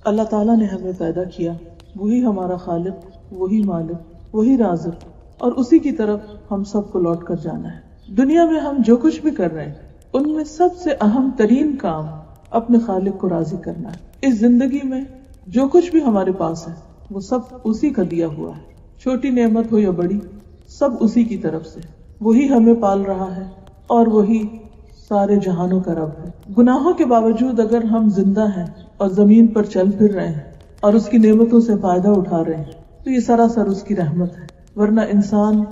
اللہ تعالیٰ نے ہمیں پیدا کیا، وہی ہمارا خالق، وہی مالک، وہی رازق، اور اسی کی طرف ہم سب کو لوٹ کر جانا ہے۔ دنیا میں ہم جو کچھ بھی کر رہے ہیں ان میں سب سے اہم ترین کام اپنے خالق کو راضی کرنا ہے۔ اس زندگی میں جو کچھ بھی ہمارے پاس ہے وہ سب اسی کا دیا ہوا ہے، چھوٹی نعمت ہو یا بڑی، سب اسی کی طرف سے۔ وہی ہمیں پال رہا ہے اور وہی سارے جہانوں کا رب ہے۔ گناہوں کے باوجود اگر ہم زندہ ہیں اور زمین پر چل پھر رہے ہیں اور اس کی نعمتوں سے فائدہ اٹھا رہے ہیں تو یہ سراسر اس کی رحمت ہے، ورنہ انسان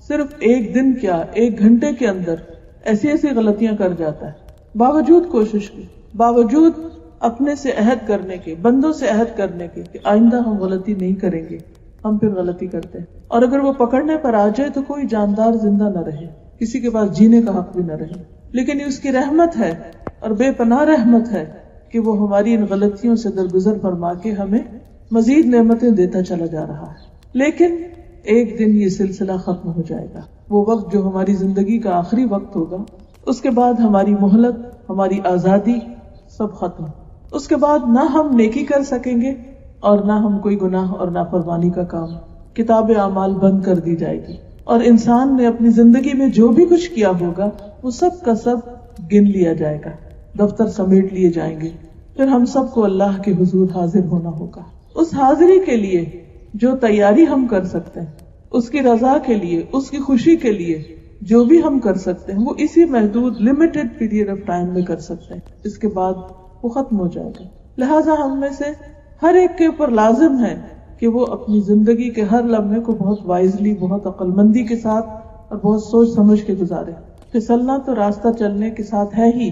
صرف ایک دن کیا 1 گھنٹے کے اندر ایسی ایسی غلطیاں کر جاتا ہے، باوجود کوشش کے، باوجود اپنے سے عہد کرنے کے، بندوں سے عہد کرنے کے کہ آئندہ ہم غلطی نہیں کریں گے، ہم پھر غلطی کرتے ہیں۔ اور اگر وہ پکڑنے پر آ جائے تو کوئی جاندار زندہ نہ رہے، کسی کے پاس جینے کا حق بھی نہ رہے، لیکن یہ اس کی رحمت ہے اور بے پناہ رحمت ہے کہ وہ ہماری ان غلطیوں سے درگزر فرما کے ہمیں مزید نعمتیں دیتا چلا جا رہا ہے۔ لیکن ایک دن یہ سلسلہ ختم ہو جائے گا، وہ وقت جو ہماری زندگی کا آخری وقت ہوگا، اس کے بعد ہماری مہلت، ہماری آزادی سب ختم۔ اس کے بعد نہ ہم نیکی کر سکیں گے اور نہ ہم کوئی گناہ اور نافرمانی کا کام۔ کتاب اعمال بند کر دی جائے گی اور انسان نے اپنی زندگی میں جو بھی کچھ کیا ہوگا وہ سب کا سب گن لیا جائے گا، دفتر سمیٹ لیے جائیں گے۔ پھر ہم سب کو اللہ کے حضور حاضر ہونا ہوگا۔ اس حاضری کے لیے جو تیاری ہم کر سکتے ہیں، اس کی رضا کے لیے، اس کی خوشی کے لیے جو بھی ہم کر سکتے ہیں وہ اسی محدود لمیٹڈ پیریڈ آف ٹائم میں کر سکتے ہیں، اس کے بعد وہ ختم ہو جائے گا۔ لہٰذا ہم میں سے ہر ایک کے اوپر لازم ہے کہ وہ اپنی زندگی کے ہر لمحے کو بہت وائزلی، بہت عقل مندی کے ساتھ اور بہت سوچ سمجھ کے گزارے۔ پھسلنا تو راستہ چلنے کے ساتھ ہے ہی،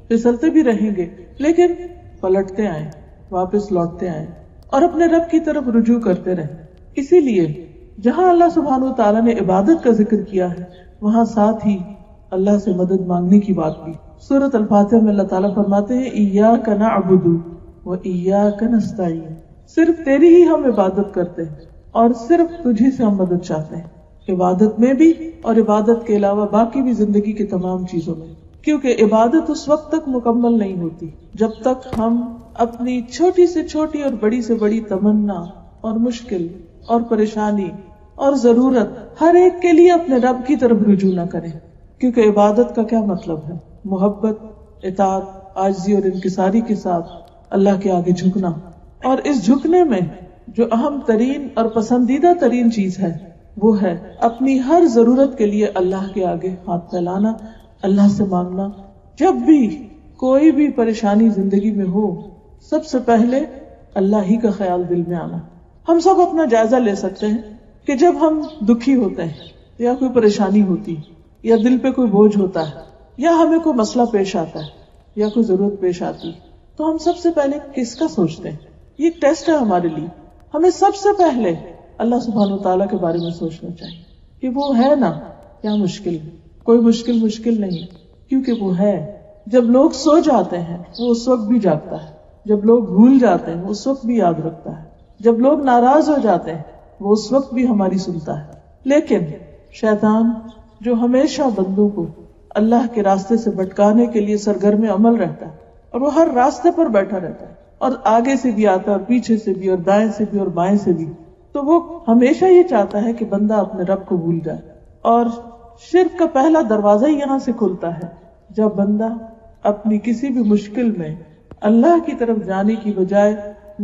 پھسلتے بھی رہیں گے، لیکن پلٹتے آئیں، واپس لوٹتے آئیں اور اپنے رب کی طرف رجوع کرتے رہیں۔ اسی لیے جہاں اللہ سبحانہ و تعالیٰ نے عبادت کا ذکر کیا ہے وہاں ساتھ ہی اللہ سے مدد مانگنے کی بات کی۔ سورۃ الفاتحہ میں اللہ تعالیٰ فرماتے ہیں ایاک نعبد و ایاک نستعین، صرف تیری ہی ہم عبادت کرتے ہیں اور صرف تجھی سے ہم مدد چاہتے ہیں، عبادت میں بھی اور عبادت کے علاوہ باقی بھی زندگی کی تمام چیزوں میں، کیونکہ عبادت اس وقت تک مکمل نہیں ہوتی جب تک ہم اپنی چھوٹی سے چھوٹی اور بڑی سے بڑی تمنا اور مشکل اور پریشانی اور ضرورت ہر ایک کے لیے اپنے رب کی طرف رجوع نہ کریں۔ کیونکہ عبادت کا کیا مطلب ہے؟ محبت، اطاعت، عاجزی اور انکساری کے ساتھ اللہ کے آگے جھکنا، اور اس جھکنے میں جو اہم ترین اور پسندیدہ ترین چیز ہے وہ ہے اپنی ہر ضرورت کے لیے اللہ کے آگے ہاتھ پھیلانا، اللہ سے مانگنا۔ جب بھی کوئی بھی پریشانی زندگی میں ہو سب سے پہلے اللہ ہی کا خیال دل میں آنا۔ ہم سب اپنا جائزہ لے سکتے ہیں کہ جب ہم دکھی ہوتے ہیں یا کوئی پریشانی ہوتی یا دل پہ کوئی بوجھ ہوتا ہے یا ہمیں کوئی مسئلہ پیش آتا ہے یا کوئی ضرورت پیش آتی تو ہم سب سے پہلے کس کا سوچتے ہیں؟ یہ ایک ٹیسٹ ہے ہمارے لیے۔ ہمیں سب سے پہلے اللہ سبحانہ و تعالیٰ کے بارے میں سوچنا چاہیے کہ وہ ہے نا، کیا مشکل ہے؟ کوئی مشکل نہیں، کیونکہ وہ ہے۔ جب لوگ سو جاتے ہیں وہ اس وقت بھی جاگتا ہے، جب لوگ بھول جاتے ہیں وہ اس وقت بھی یاد رکھتا ہے، جب لوگ ناراض ہو جاتے ہیں وہ اس وقت بھی ہماری سنتا ہے۔ لیکن شیطان جو ہمیشہ بندوں کو اللہ کے راستے سے بھٹکانے کے لیے سرگرم عمل رہتا ہے اور وہ ہر راستے پر بیٹھا رہتا ہے اور آگے سے بھی آتا ہے اور پیچھے سے بھی اور دائیں سے بھی اور بائیں سے بھی، تو وہ ہمیشہ یہ چاہتا ہے کہ بندہ اپنے رب کو بھول جائے۔ اور شرک کا پہلا دروازہ ہی یہاں سے کھلتا ہے جب بندہ اپنی کسی بھی مشکل میں اللہ کی طرف جانے کی بجائے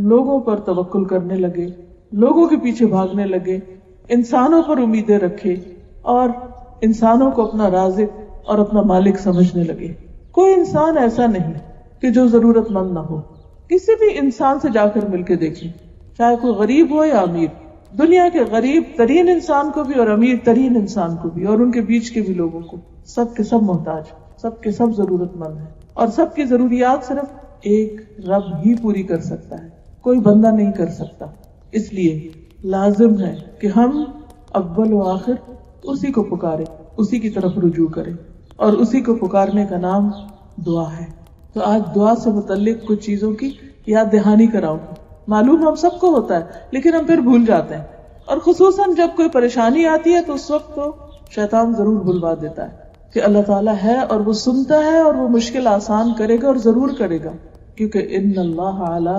لوگوں پر توکل کرنے لگے، لوگوں کے پیچھے بھاگنے لگے، انسانوں پر امیدیں رکھے اور انسانوں کو اپنا رازق اور اپنا مالک سمجھنے لگے۔ کوئی انسان ایسا نہیں کہ جو ضرورت مند نہ ہو۔ کسی بھی انسان سے جا کر مل کے دیکھیں، چاہے کوئی غریب ہو یا امیر، دنیا کے غریب ترین انسان کو بھی اور امیر ترین انسان کو بھی اور ان کے بیچ کے بھی لوگوں کو، سب کے سب محتاج، سب کے سب ضرورت مند ہیں، اور سب کی ضروریات صرف ایک رب ہی پوری کر سکتا ہے، کوئی بندہ نہیں کر سکتا۔ اس لیے لازم ہے کہ ہم اول و آخر اسی کو پکاریں، اسی کی طرف رجوع کریں، اور اسی کو پکارنے کا نام دعا ہے۔ تو آج دعا سے متعلق کچھ چیزوں کی یاد دہانی کراؤں۔ معلوم ہم سب کو ہوتا ہے لیکن ہم پھر بھول جاتے ہیں، اور خصوصاً جب کوئی پریشانی آتی ہے تو اس وقت تو شیطان ضرور بھلوا دیتا ہے کہ اللہ تعالیٰ ہے اور وہ سنتا ہے اور وہ مشکل آسان کرے گا اور ضرور کرے گا، کیونکہ ان اللہ علی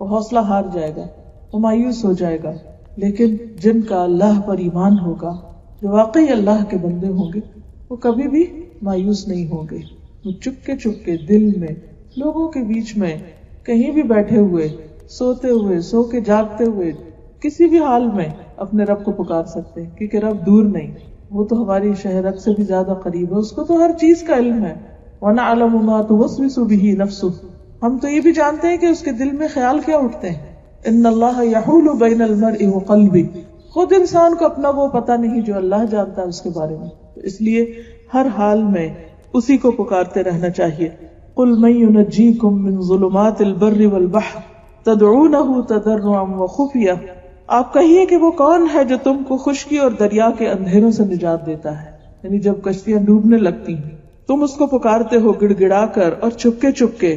وہ حوصلہ ہار جائے گا، وہ مایوس ہو جائے گا. لیکن جن کا اللہ پر ایمان ہوگا، جو واقعی اللہ کے بندے ہوں گے، وہ کبھی بھی مایوس نہیں ہوں گے. وہ چپکے دل میں، لوگوں کے بیچ میں، کہیں بھی بیٹھے ہوئے، سوتے ہوئے، سو کے جاگتے ہوئے، کسی بھی حال میں اپنے رب کو پکار سکتے ہیں، کیونکہ رب دور نہیں، وہ تو ہماری شہرت سے بھی زیادہ قریب ہے، اس کو تو ہر چیز کا علم ہے. وَنَعْلَمُ مَا تُوَسْوِسُ بِهِ نَفْسُهُ، ہم تو یہ بھی جانتے ہیں کہ اس کے دل میں خیال کیا اٹھتے ہیں. ان اللہ یحول بین المرء وقلبہ، خود انسان کو اپنا وہ پتہ نہیں جو اللہ جانتا ہے اس کے بارے میں. اس لیے ہر حال میں اسی کو پکارتے رہنا چاہیے. قل من ینجیکم من ظلمات البر والبحر تدعونہ تضرعا وخفیہ، آپ کہیے کہ وہ کون ہے جو تم کو خشکی اور دریا کے اندھیروں سے نجات دیتا ہے. یعنی جب کشتیاں ڈوبنے لگتی ہیں تم اس کو پکارتے ہو گڑ گڑا کر اور چپکے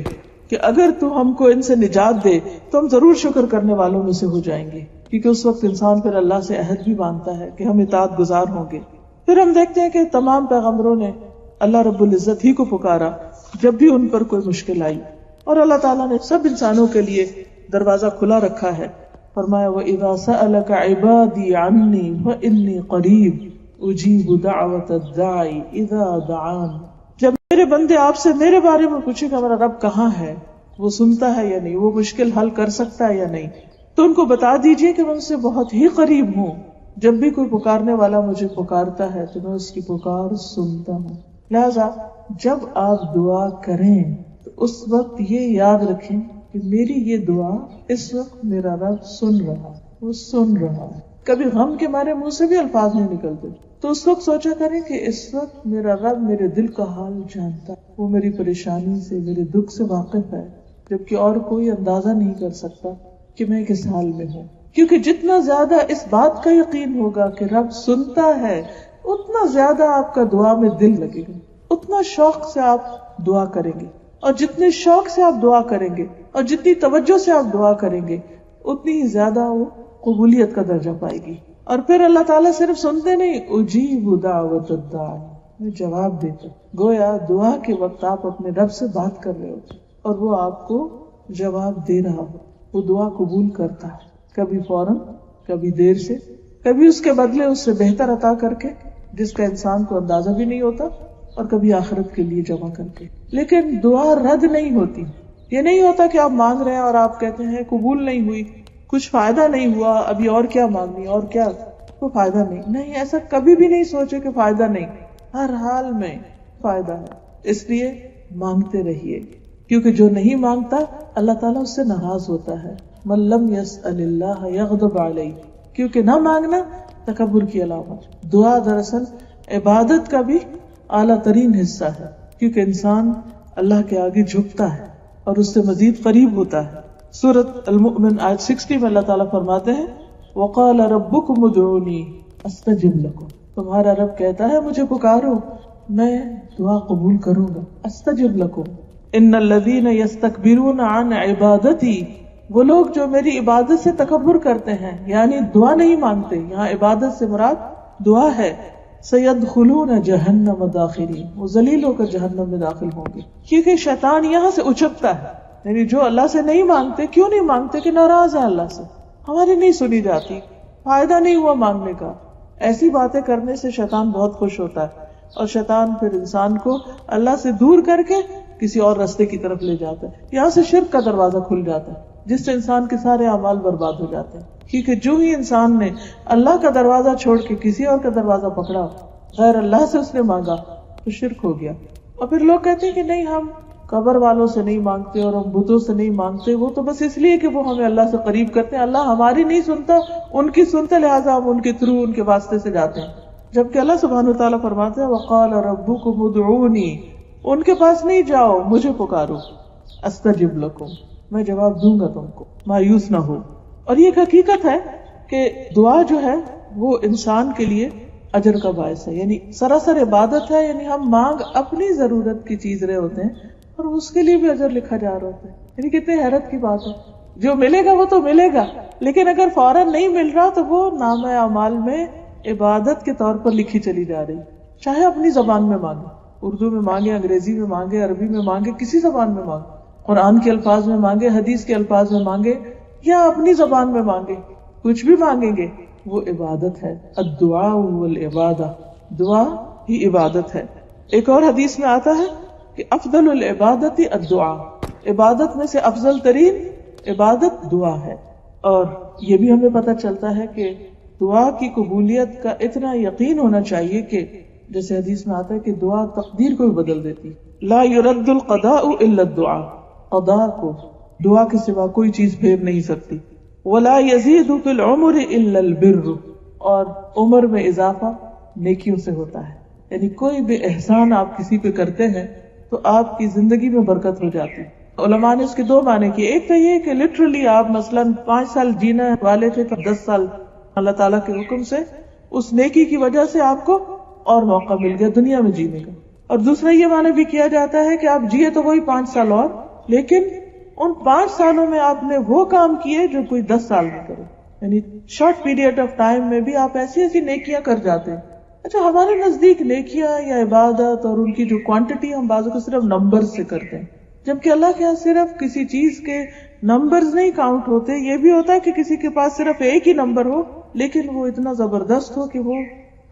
کہ اگر تو ہم کو ان سے نجات دے تو ہم ضرور شکر کرنے والوں میں سے ہو جائیں گے. کیونکہ اس وقت انسان پھر اللہ سے عہد بھی باندھتا ہے کہ ہم اطاعت گزار ہوں گے. پھر ہم دیکھتے ہیں کہ تمام پیغمبروں نے اللہ رب العزت ہی کو پکارا جب بھی ان پر کوئی مشکل آئی، اور اللہ تعالیٰ نے سب انسانوں کے لیے دروازہ کھلا رکھا ہے. فرمایا وَإِذَا سَأَلَكَ عِبَادِي عَنِّي فَإِنِّي قَرِيبٌ أُجِيبُ دَعْوَةَ الدَّاعِ إِذَا دَعَانِ، جب میرے بندے آپ سے میرے بارے میں پوچھے کہ ہمارا رب کہاں ہے، وہ سنتا ہے یا نہیں، وہ مشکل حل کر سکتا ہے یا نہیں، تو ان کو بتا دیجئے کہ میں اس سے بہت ہی قریب ہوں. جب بھی کوئی پکارنے والا مجھے پکارتا ہے تو میں اس کی پکار سنتا ہوں. لہذا جب آپ دعا کریں تو اس وقت یہ یاد رکھیں کہ میری یہ دعا اس وقت میرا رب سن رہا، وہ سن رہا ہے. کبھی غم کے مارے منہ سے بھی الفاظ نہیں نکلتے تو اس وقت سوچا کریں کہ اس وقت میرا رب میرے دل کا حال جانتا ہے، وہ میری پریشانی سے، میرے دکھ سے واقف ہے، جبکہ اور کوئی اندازہ نہیں کر سکتا کہ میں کس حال میں ہوں. کیونکہ جتنا زیادہ اس بات کا یقین ہوگا کہ رب سنتا ہے، اتنا زیادہ آپ کا دعا میں دل لگے گا، اتنا شوق سے آپ دعا کریں گے، اور جتنے شوق سے آپ دعا کریں گے اور جتنی توجہ سے آپ دعا کریں گے اتنی ہی زیادہ وہ قبولیت کا درجہ پائے گی. اور پھر اللہ تعالیٰ صرف سنتے نہیں، اجیب دعوت الداع، میں جواب دیتا. گویا دعا کے وقت آپ اپنے رب سے بات کر رہے ہو اور وہ آپ کو جواب دے رہا ہو. وہ دعا قبول کرتا ہے، کبھی فوراً، کبھی دیر سے، کبھی اس کے بدلے اس سے بہتر عطا کر کے جس کا انسان کو اندازہ بھی نہیں ہوتا، اور کبھی آخرت کے لیے جمع کر کے. لیکن دعا رد نہیں ہوتی. یہ نہیں ہوتا کہ آپ مانگ رہے ہیں اور آپ کہتے ہیں قبول نہیں ہوئی، کچھ فائدہ نہیں ہوا، ابھی اور کیا مانگنی، اور کیا، کوئی فائدہ نہیں. ایسا کبھی بھی نہیں سوچے کہ فائدہ نہیں، ہر حال میں فائدہ ہے. اس لیے مانگتے رہیے، کیونکہ جو نہیں مانگتا اللہ تعالیٰ اس سے ناراض ہوتا ہے. من لم يسأل اللہ یغضب علیہ، کیونکہ نہ مانگنا تکبر کی علامت. دعا دراصل عبادت کا بھی اعلیٰ ترین حصہ ہے، کیونکہ انسان اللہ کے آگے جھکتا ہے اور اس سے مزید قریب ہوتا ہے. سورۃ المؤمن آیت 60 میں اللہ تعالیٰ فرماتے ہیں وقال ربکم ادعونی استجب لکم، تمہارا رب کہتا ہے مجھے پکارو میں دعا قبول کروں گا. استجب لکم ان الذین یستکبرون عن عبادتی، وہ لوگ جو میری عبادت سے تکبر کرتے ہیں، یعنی دعا نہیں مانگتے، یہاں عبادت سے مراد دعا ہے. سیدخلون جہنم داخرین، وہ ذلیل ہو کر جہنم میں داخل ہوں گے. کیونکہ شیطان یہاں سے اچکتا ہے، یعنی جو اللہ سے نہیں مانگتے، کیوں نہیں مانگتے؟ کہ ناراض ہے اللہ سے، ہماری نہیں سنی جاتی، فائدہ نہیں ہوا مانگنے کا. ایسی باتیں کرنے سے شیطان بہت خوش ہوتا ہے، اور شیطان پھر انسان کو اللہ سے دور کر کے کسی اور راستے کی طرف لے جاتا ہے. یہاں سے شرک کا دروازہ کھل جاتا ہے جس سے انسان کے سارے اعمال برباد ہو جاتے ہیں. کیونکہ جو ہی انسان نے اللہ کا دروازہ چھوڑ کے کسی اور کا دروازہ پکڑا، غیر اللہ سے اس نے مانگا، تو شرک ہو گیا. اور پھر لوگ کہتے ہیں کہ نہیں ہم قبر والوں سے نہیں مانگتے اور ہم بتوں سے نہیں مانگتے، وہ تو بس اس لیے کہ وہ ہمیں اللہ سے قریب کرتے ہیں، اللہ ہماری نہیں سنتا، ان کی سنتے، لہٰذا ہم ان کے تھرو، ان کے واسطے سے جاتے ہیں. جبکہ اللہ سبحانہ وتعالیٰ فرماتے ہیں وقال ربکم ادعونی، ان کے پاس نہیں جاؤ، مجھے پکارو، استجب لکم، میں جواب دوں گا تم کو، مایوس نہ ہو. اور یہ ایک حقیقت ہے کہ دعا جو ہے وہ انسان کے لیے اجر کا باعث ہے، یعنی سراسر عبادت ہے. یعنی ہم مانگ اپنی ضرورت کی چیز رہے ہوتے ہیں اور اس کے لیے بھی اجر لکھا جا رہا ہوتا ہے. یعنی کتنے حیرت کی بات ہے، جو ملے گا وہ تو ملے گا، لیکن اگر فوراً نہیں مل رہا تو وہ نام اعمال میں عبادت کے طور پر لکھی چلی جا رہی. چاہے اپنی زبان میں مانگے، اردو میں مانگے، انگریزی میں مانگے، عربی میں مانگے، کسی زبان میں مانگے، قرآن کے الفاظ میں مانگے، حدیث کے الفاظ میں مانگے یا اپنی زبان میں مانگے، کچھ بھی مانگیں گے وہ عبادت ہے. الدعاء والعبادہ، دعا ہی عبادت ہے. ایک اور حدیث میں آتا ہے کہ افضل العبادت الدعاء، عبادت میں سے افضل ترین عبادت دعا ہے. اور یہ بھی ہمیں پتہ چلتا ہے کہ دعا کی قبولیت کا اتنا یقین ہونا چاہیے کہ جیسے حدیث میں آتا ہے کہ دعا تقدیر کو بھی بدل دیتی. لا يرد القضاء الا الدعاء، قضاء کو دعا کے سوا کوئی چیز پھیر نہیں سکتی. ولا يزيد في العمر الا البر، اور عمر میں اضافہ نیکیوں سے ہوتا ہے. یعنی کوئی بھی احسان آپ کسی پہ کرتے ہیں تو آپ کی زندگی میں برکت ہو جاتی ہے. علماء نے اس کے دو معنی کیے. ایک تو یہ کہ لٹرلی آپ مثلا 5 سال جینے والے تھے تو 10 سال اللہ تعالیٰ کے حکم سے اس نیکی کی وجہ سے آپ کو اور موقع مل گیا دنیا میں جینے کا. اور دوسرا یہ معنی بھی کیا جاتا ہے کہ آپ جیے تو وہی 5 سال اور، لیکن ان 5 سالوں میں آپ نے وہ کام کیے جو کوئی 10 سال میں کرے. یعنی شارٹ پیریڈ آف ٹائم میں بھی آپ ایسی ایسی نیکیاں کر جاتے ہیں. اچھا، ہمارے نزدیک نیکیاں یا عبادت اور ان کی جو کوانٹٹی ہم بعضوں کو صرف نمبر سے کرتے ہیں، جبکہ اللہ کے یہاں صرف کسی چیز کے نمبرز نہیں کاؤنٹ ہوتے. یہ بھی ہوتا ہے کہ کسی کے پاس صرف ایک ہی نمبر ہو لیکن وہ اتنا زبردست ہو کہ وہ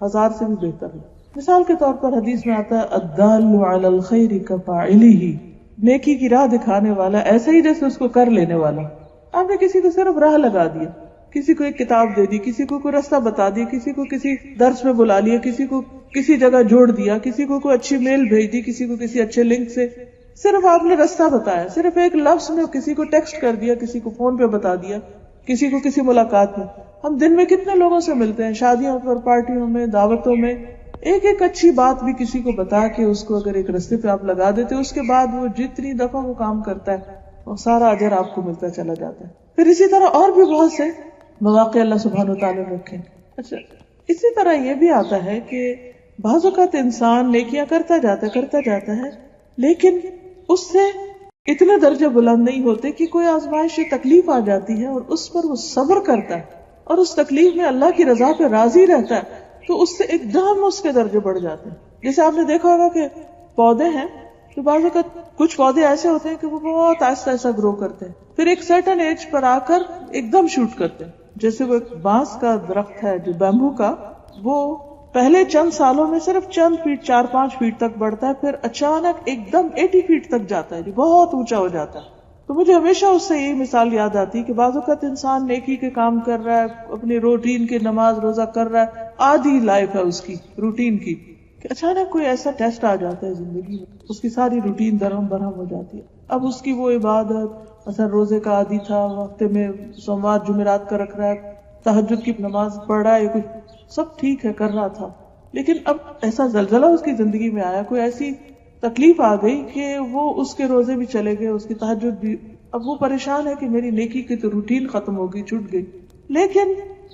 1000 سے بھی بہتر ہو. مثال کے طور پر حدیث میں آتا ہے الدال علی الخیر کفاعلہ، نیکی کی راہ دکھانے والا ایسا ہی جیسے اس کو کر لینے والا. آپ نے کسی کو صرف راہ لگا دیا، کسی کو ایک کتاب دے دی، کسی کو کوئی راستہ بتا دیا، کسی کو کسی درس میں بلا لیا، کسی کو کسی جگہ جوڑ دیا، کسی کو کوئی اچھی میل بھیج دی، کسی کو کسی اچھے لنک سے. صرف آپ نے راستہ بتایا، صرف ایک لفظ میں کسی کو ٹیکسٹ کر دیا، کسی کو فون پہ بتا دیا، کسی کو کسی ملاقات میں. ہم دن میں کتنے لوگوں سے ملتے ہیں، شادیوں پر، پارٹیوں میں، دعوتوں میں. ایک ایک اچھی بات بھی کسی کو بتا کے اس کو اگر ایک راستے پہ آپ لگا دیتے، اس کے بعد وہ جتنی دفعہ وہ کام کرتا ہے وہ سارا اجر آپ کو ملتا چلا جاتا ہے. پھر اسی طرح اور بھی بہت سے مواقع اللہ سبحانہ وتعالی نے رکھے. اچھا، اسی طرح یہ بھی آتا ہے کہ بعض اوقات انسان نیکیاں کرتا جاتا ہے لیکن اس سے اتنے درجے بلند نہیں ہوتے کہ کوئی آزمائش یا تکلیف آ جاتی ہے اور اس پر وہ صبر کرتا ہے اور اس تکلیف میں اللہ کی رضا پہ راضی رہتا ہے تو اس سے ایک دم اس کے درجے بڑھ جاتے ہیں. جیسے آپ نے دیکھا ہوگا کہ پودے ہیں تو بعض اوقات کچھ پودے ایسے ہوتے ہیں کہ وہ بہت آہستہ آہستہ گرو کرتے ہیں، پھر ایک سرٹن ایج پر آ کر ایک دم شوٹ کرتے ہیں. جیسے وہ ایک بانس کا درخت ہے جو بیمبو کا، وہ پہلے چند سالوں میں صرف چند فیٹ 4-5 فیٹ تک بڑھتا ہے، پھر اچانک ایک دم 80 فیٹ تک جاتا ہے، بہت اونچا ہو جاتا ہے. تو مجھے ہمیشہ اس سے یہی مثال یاد آتی ہے کہ بعض اوقات انسان نیکی کے کام کر رہا ہے، اپنی روٹین کی نماز روزہ کر رہا ہے، آدھی لائف ہے اس کی روٹین کی، کہ اچانک کوئی ایسا ٹیسٹ آ جاتا ہے زندگی میں، اس کی ساری روٹین درہم برہم ہو جاتی ہے. اب اس کی وہ عبادت، مثلا روزے کا عادی تھا، ہفتے میں سوموار جمعرات کا رکھ رہا ہے، تہجد کی نماز پڑھ رہا ہے، کچھ سب ٹھیک ہے کر رہا تھا، لیکن اب ایسا زلزلہ اس کی زندگی میں آیا، کوئی ایسی تکلیف آ گئی کہ وہ اس کے روزے بھی چلے گئے، اس کی تہجد بھی. اب وہ پریشان ہے کہ میری نیکی کی تو روٹین ختم ہو گئی، چھوٹ گئی. لیکن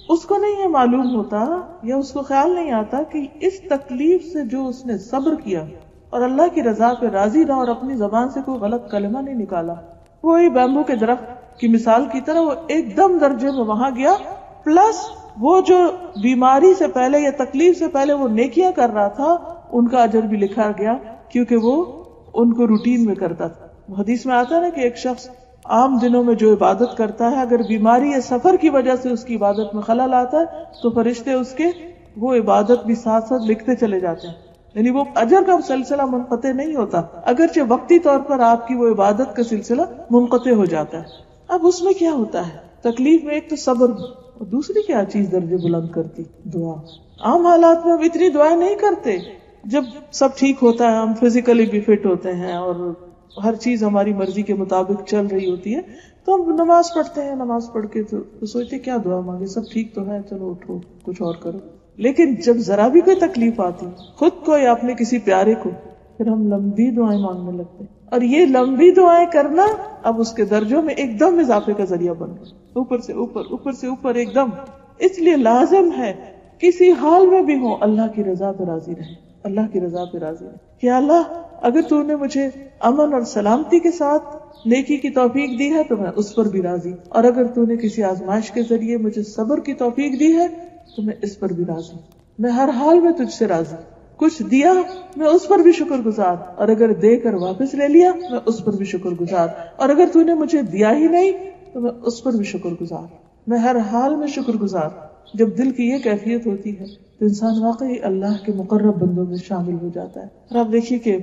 اس کو نہیں یہ معلوم ہوتا یا اس کو خیال نہیں آتا کہ اس تکلیف سے جو اس نے صبر کیا اور اللہ کی رضا پہ راضی رہا اور اپنی زبان سے کوئی غلط کلمہ نہیں نکالا، وہی بیمبو کے درخت کی مثال کی طرح وہ ایک دم درجے میں وہاں گیا، پلس وہ جو بیماری سے پہلے یا تکلیف سے پہلے وہ نیکیاں کر رہا تھا ان کا اجر بھی لکھا گیا کیونکہ وہ ان کو روٹین میں کرتا تھا. حدیث میں آتا ہے نا کہ ایک شخص عام دنوں میں جو عبادت کرتا ہے، اگر بیماری یا سفر کی وجہ سے اس کی عبادت میں خلل آتا ہے تو فرشتے اس کے وہ عبادت بھی ساتھ ساتھ لکھتے چلے جاتے ہیں. یعنی وہ اجر کا سلسلہ منقطع نہیں ہوتا، اگرچہ وقتی طور پر آپ کی وہ عبادت کا سلسلہ منقطع ہو جاتا ہے. اب اس میں کیا ہوتا ہے، تکلیف میں ایک تو صبر، اور دوسری کیا چیز درجے بلند کرتی؟ دعا. عام حالات میں ہم اتنی دعائیں نہیں کرتے، جب سب ٹھیک ہوتا ہے، ہم فزیکلی بھی فٹ ہوتے ہیں اور ہر چیز ہماری مرضی کے مطابق چل رہی ہوتی ہے تو ہم نماز پڑھتے ہیں، نماز پڑھ کے تو سوچتے کیا دعا مانگے، سب ٹھیک تو ہے، چلو اٹھو کچھ اور کرو. لیکن جب ذرا بھی کوئی تکلیف آتی خود کو یا اپنے کسی پیارے کو، پھر ہم لمبی دعائیں مانگنے لگتے ہیں، اور یہ لمبی دعائیں کرنا اب اس کے درجوں میں ایک دم اضافے کا ذریعہ بن گیا، اوپر سے اوپر، اوپر سے اوپر ایک دم. اس لیے لازم ہے کسی حال میں بھی ہو اللہ کی رضا پہ راضی رہے، اللہ کی رضا پہ راضی رہے. کہ اللہ اگر تو نے مجھے امن اور سلامتی کے ساتھ نیکی کی توفیق دی ہے تو میں اس پر بھی راضی، اور اگر تو نے کسی آزمائش کے ذریعے مجھے صبر کی توفیق دی ہے تو میں اس پر بھی راضی، میں ہر حال میں تجھ سے راضی. کچھ دیا میں اس پر بھی شکر گزار، اور اگر دے کر واپس لے لیا میں اس پر بھی شکر گزار، اور اگر تو نے مجھے دیا ہی نہیں تو میں اس پر بھی شکر گزار، میں ہر حال میں شکر گزار۔ جب دل کی یہ کیفیت ہوتی ہے تو انسان واقعی اللہ کے مقرب بندوں میں شامل ہو جاتا ہے۔ اور آپ دیکھیے کہ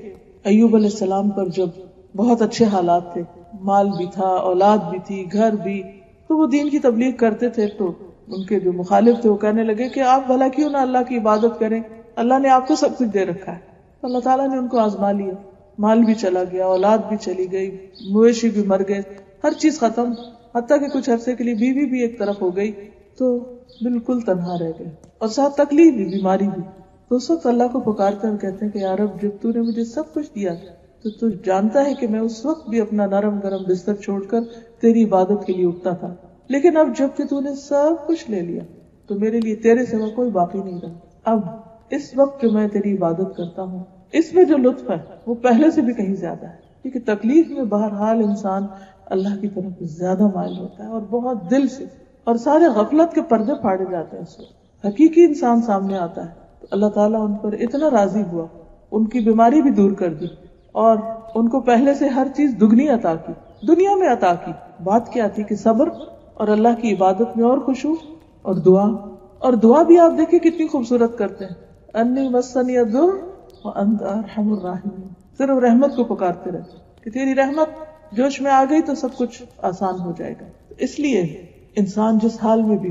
ایوب علیہ السلام پر جب بہت اچھے حالات تھے، مال بھی تھا، اولاد بھی تھی، گھر بھی، تو وہ دین کی تبلیغ کرتے تھے، تو ان کے جو مخالف تھے وہ کہنے لگے کہ آپ بھلا کیوں نہ اللہ کی عبادت کریں، اللہ نے آپ کو سب کچھ دے رکھا ہے۔ تو اللہ تعالیٰ نے ان کو آزما لیا، مال بھی چلا گیا، اولاد بھی چلی گئی، مویشی بھی مر گئے، ہر چیز ختم، حتیٰ کہ کچھ عرصے کے لیے بیوی بھی ایک طرف ہو گئی، تو بالکل تنہا رہ گئے، اور ساتھ تکلیف بھی، بیماری بھی۔ تو اس وقت اللہ کو پکارتے ہیں، کہتے ہیں کہ یا رب، جب تو نے مجھے سب کچھ دیا تو تو جانتا ہے کہ میں اس وقت بھی اپنا نرم گرم بستر چھوڑ کر تیری عبادت کے لیے اٹھتا تھا، لیکن اب جب کہ تو نے سب کچھ لے لیا تو میرے لیے تیرے سوا کوئی باقی نہیں رہا۔ اب اس وقت جو میں تیری عبادت کرتا ہوں اس میں جو لطف ہے وہ پہلے سے بھی کہیں زیادہ ہے، کیونکہ تکلیف میں بہرحال انسان اللہ کی طرف زیادہ مائل ہوتا ہے، اور بہت دل سے، اور سارے غفلت کے پردے پھاڑے جاتے ہیں، اس وقت حقیقی انسان سامنے آتا ہے۔ تو اللہ تعالیٰ ان پر اتنا راضی ہوا، ان کی بیماری بھی دور کر دی، اور ان کو پہلے سے ہر چیز دگنی عطا کی، دنیا میں عطا کی۔ بات کیا تھی کہ صبر اور اللہ کی عبادت میں اور خشوع اور دعا، اور دعا بھی آپ دیکھیں کتنی خوبصورت کرتے ہیں، انی مسنی الضر وانت ارحم الراحمین، صرف رحمت کو پکارتے رہتے کہ تیری رحمت جوش میں آ گئی تو سب کچھ آسان ہو جائے گا۔ اس لیے انسان جس حال میں بھی،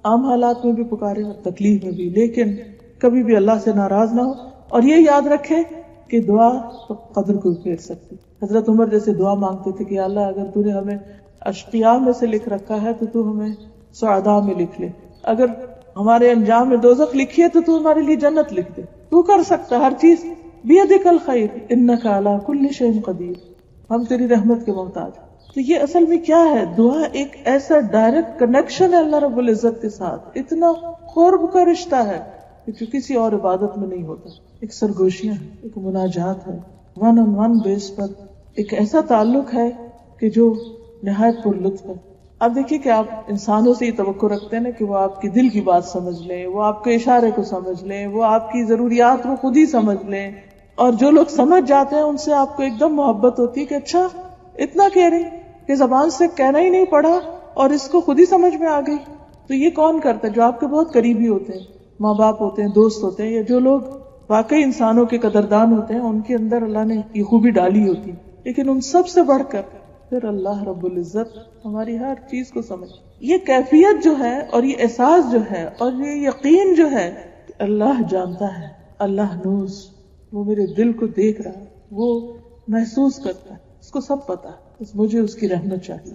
عام حالات میں بھی پکارے اور تکلیف میں بھی، لیکن کبھی بھی اللہ سے ناراض نہ ہو، اور یہ یاد رکھے کہ دعا تو قدر کو پھیر سکتی۔ حضرت عمر جیسے دعا مانگتے تھے کہ اللہ اگر تو نے ہمیں اشقیاء میں سے لکھ رکھا ہے تو ہمیں سعداء میں لکھ لے، اگر ہمارے انجام میں دوزخ لکھی ہے تو ہمارے لیے جنت لکھ دے، تو کر سکتا ہر چیز، بیدک الخیر انک علی کل شیء قدیر، ہم تیری رحمت کے محتاج۔ تو یہ اصل میں کیا ہے؟ دعا ایک ایسا ڈائریکٹ کنیکشن ہے اللہ رب العزت کے ساتھ، اتنا قرب کا رشتہ ہے جو کسی اور عبادت میں نہیں ہوتا۔ ایک سرگوشیاں ہے، ایک مناجات ہے، ون آن ون بیس پر ایک ایسا تعلق ہے کہ جو نہایت پر لطف ہے۔ آپ دیکھیے کہ آپ انسانوں سے یہ توقع رکھتے ہیں نا کہ وہ آپ کی دل کی بات سمجھ لیں، وہ آپ کے اشارے کو سمجھ لیں، وہ آپ کی ضروریات کو خود ہی سمجھ لیں، اور جو لوگ سمجھ جاتے ہیں ان سے آپ کو ایک دم محبت ہوتی ہے کہ اچھا اتنا کہہ رہی کہ زبان سے کہنا ہی نہیں پڑا اور اس کو خود ہی سمجھ میں آ گئی۔ تو یہ کون کرتا ہے؟ جو آپ کے بہت قریبی ہوتے ہیں، ماں باپ ہوتے ہیں، دوست ہوتے ہیں، یا جو لوگ واقعی انسانوں کے قدردان ہوتے ہیں، ان کے اندر اللہ نے یہ خوبی ڈالی ہوتی۔ لیکن ان سب سے بڑھ کر پھر اللہ رب العزت ہماری ہر چیز کو سمجھ، یہ کیفیت جو ہے اور یہ احساس جو ہے اور یہ یقین جو ہے کہ اللہ جانتا ہے، اللہ نوز، وہ میرے دل کو دیکھ رہا ہے، وہ محسوس کرتا ہے، اس کو سب پتا ہے، بس مجھے اس کی رحمت چاہیے۔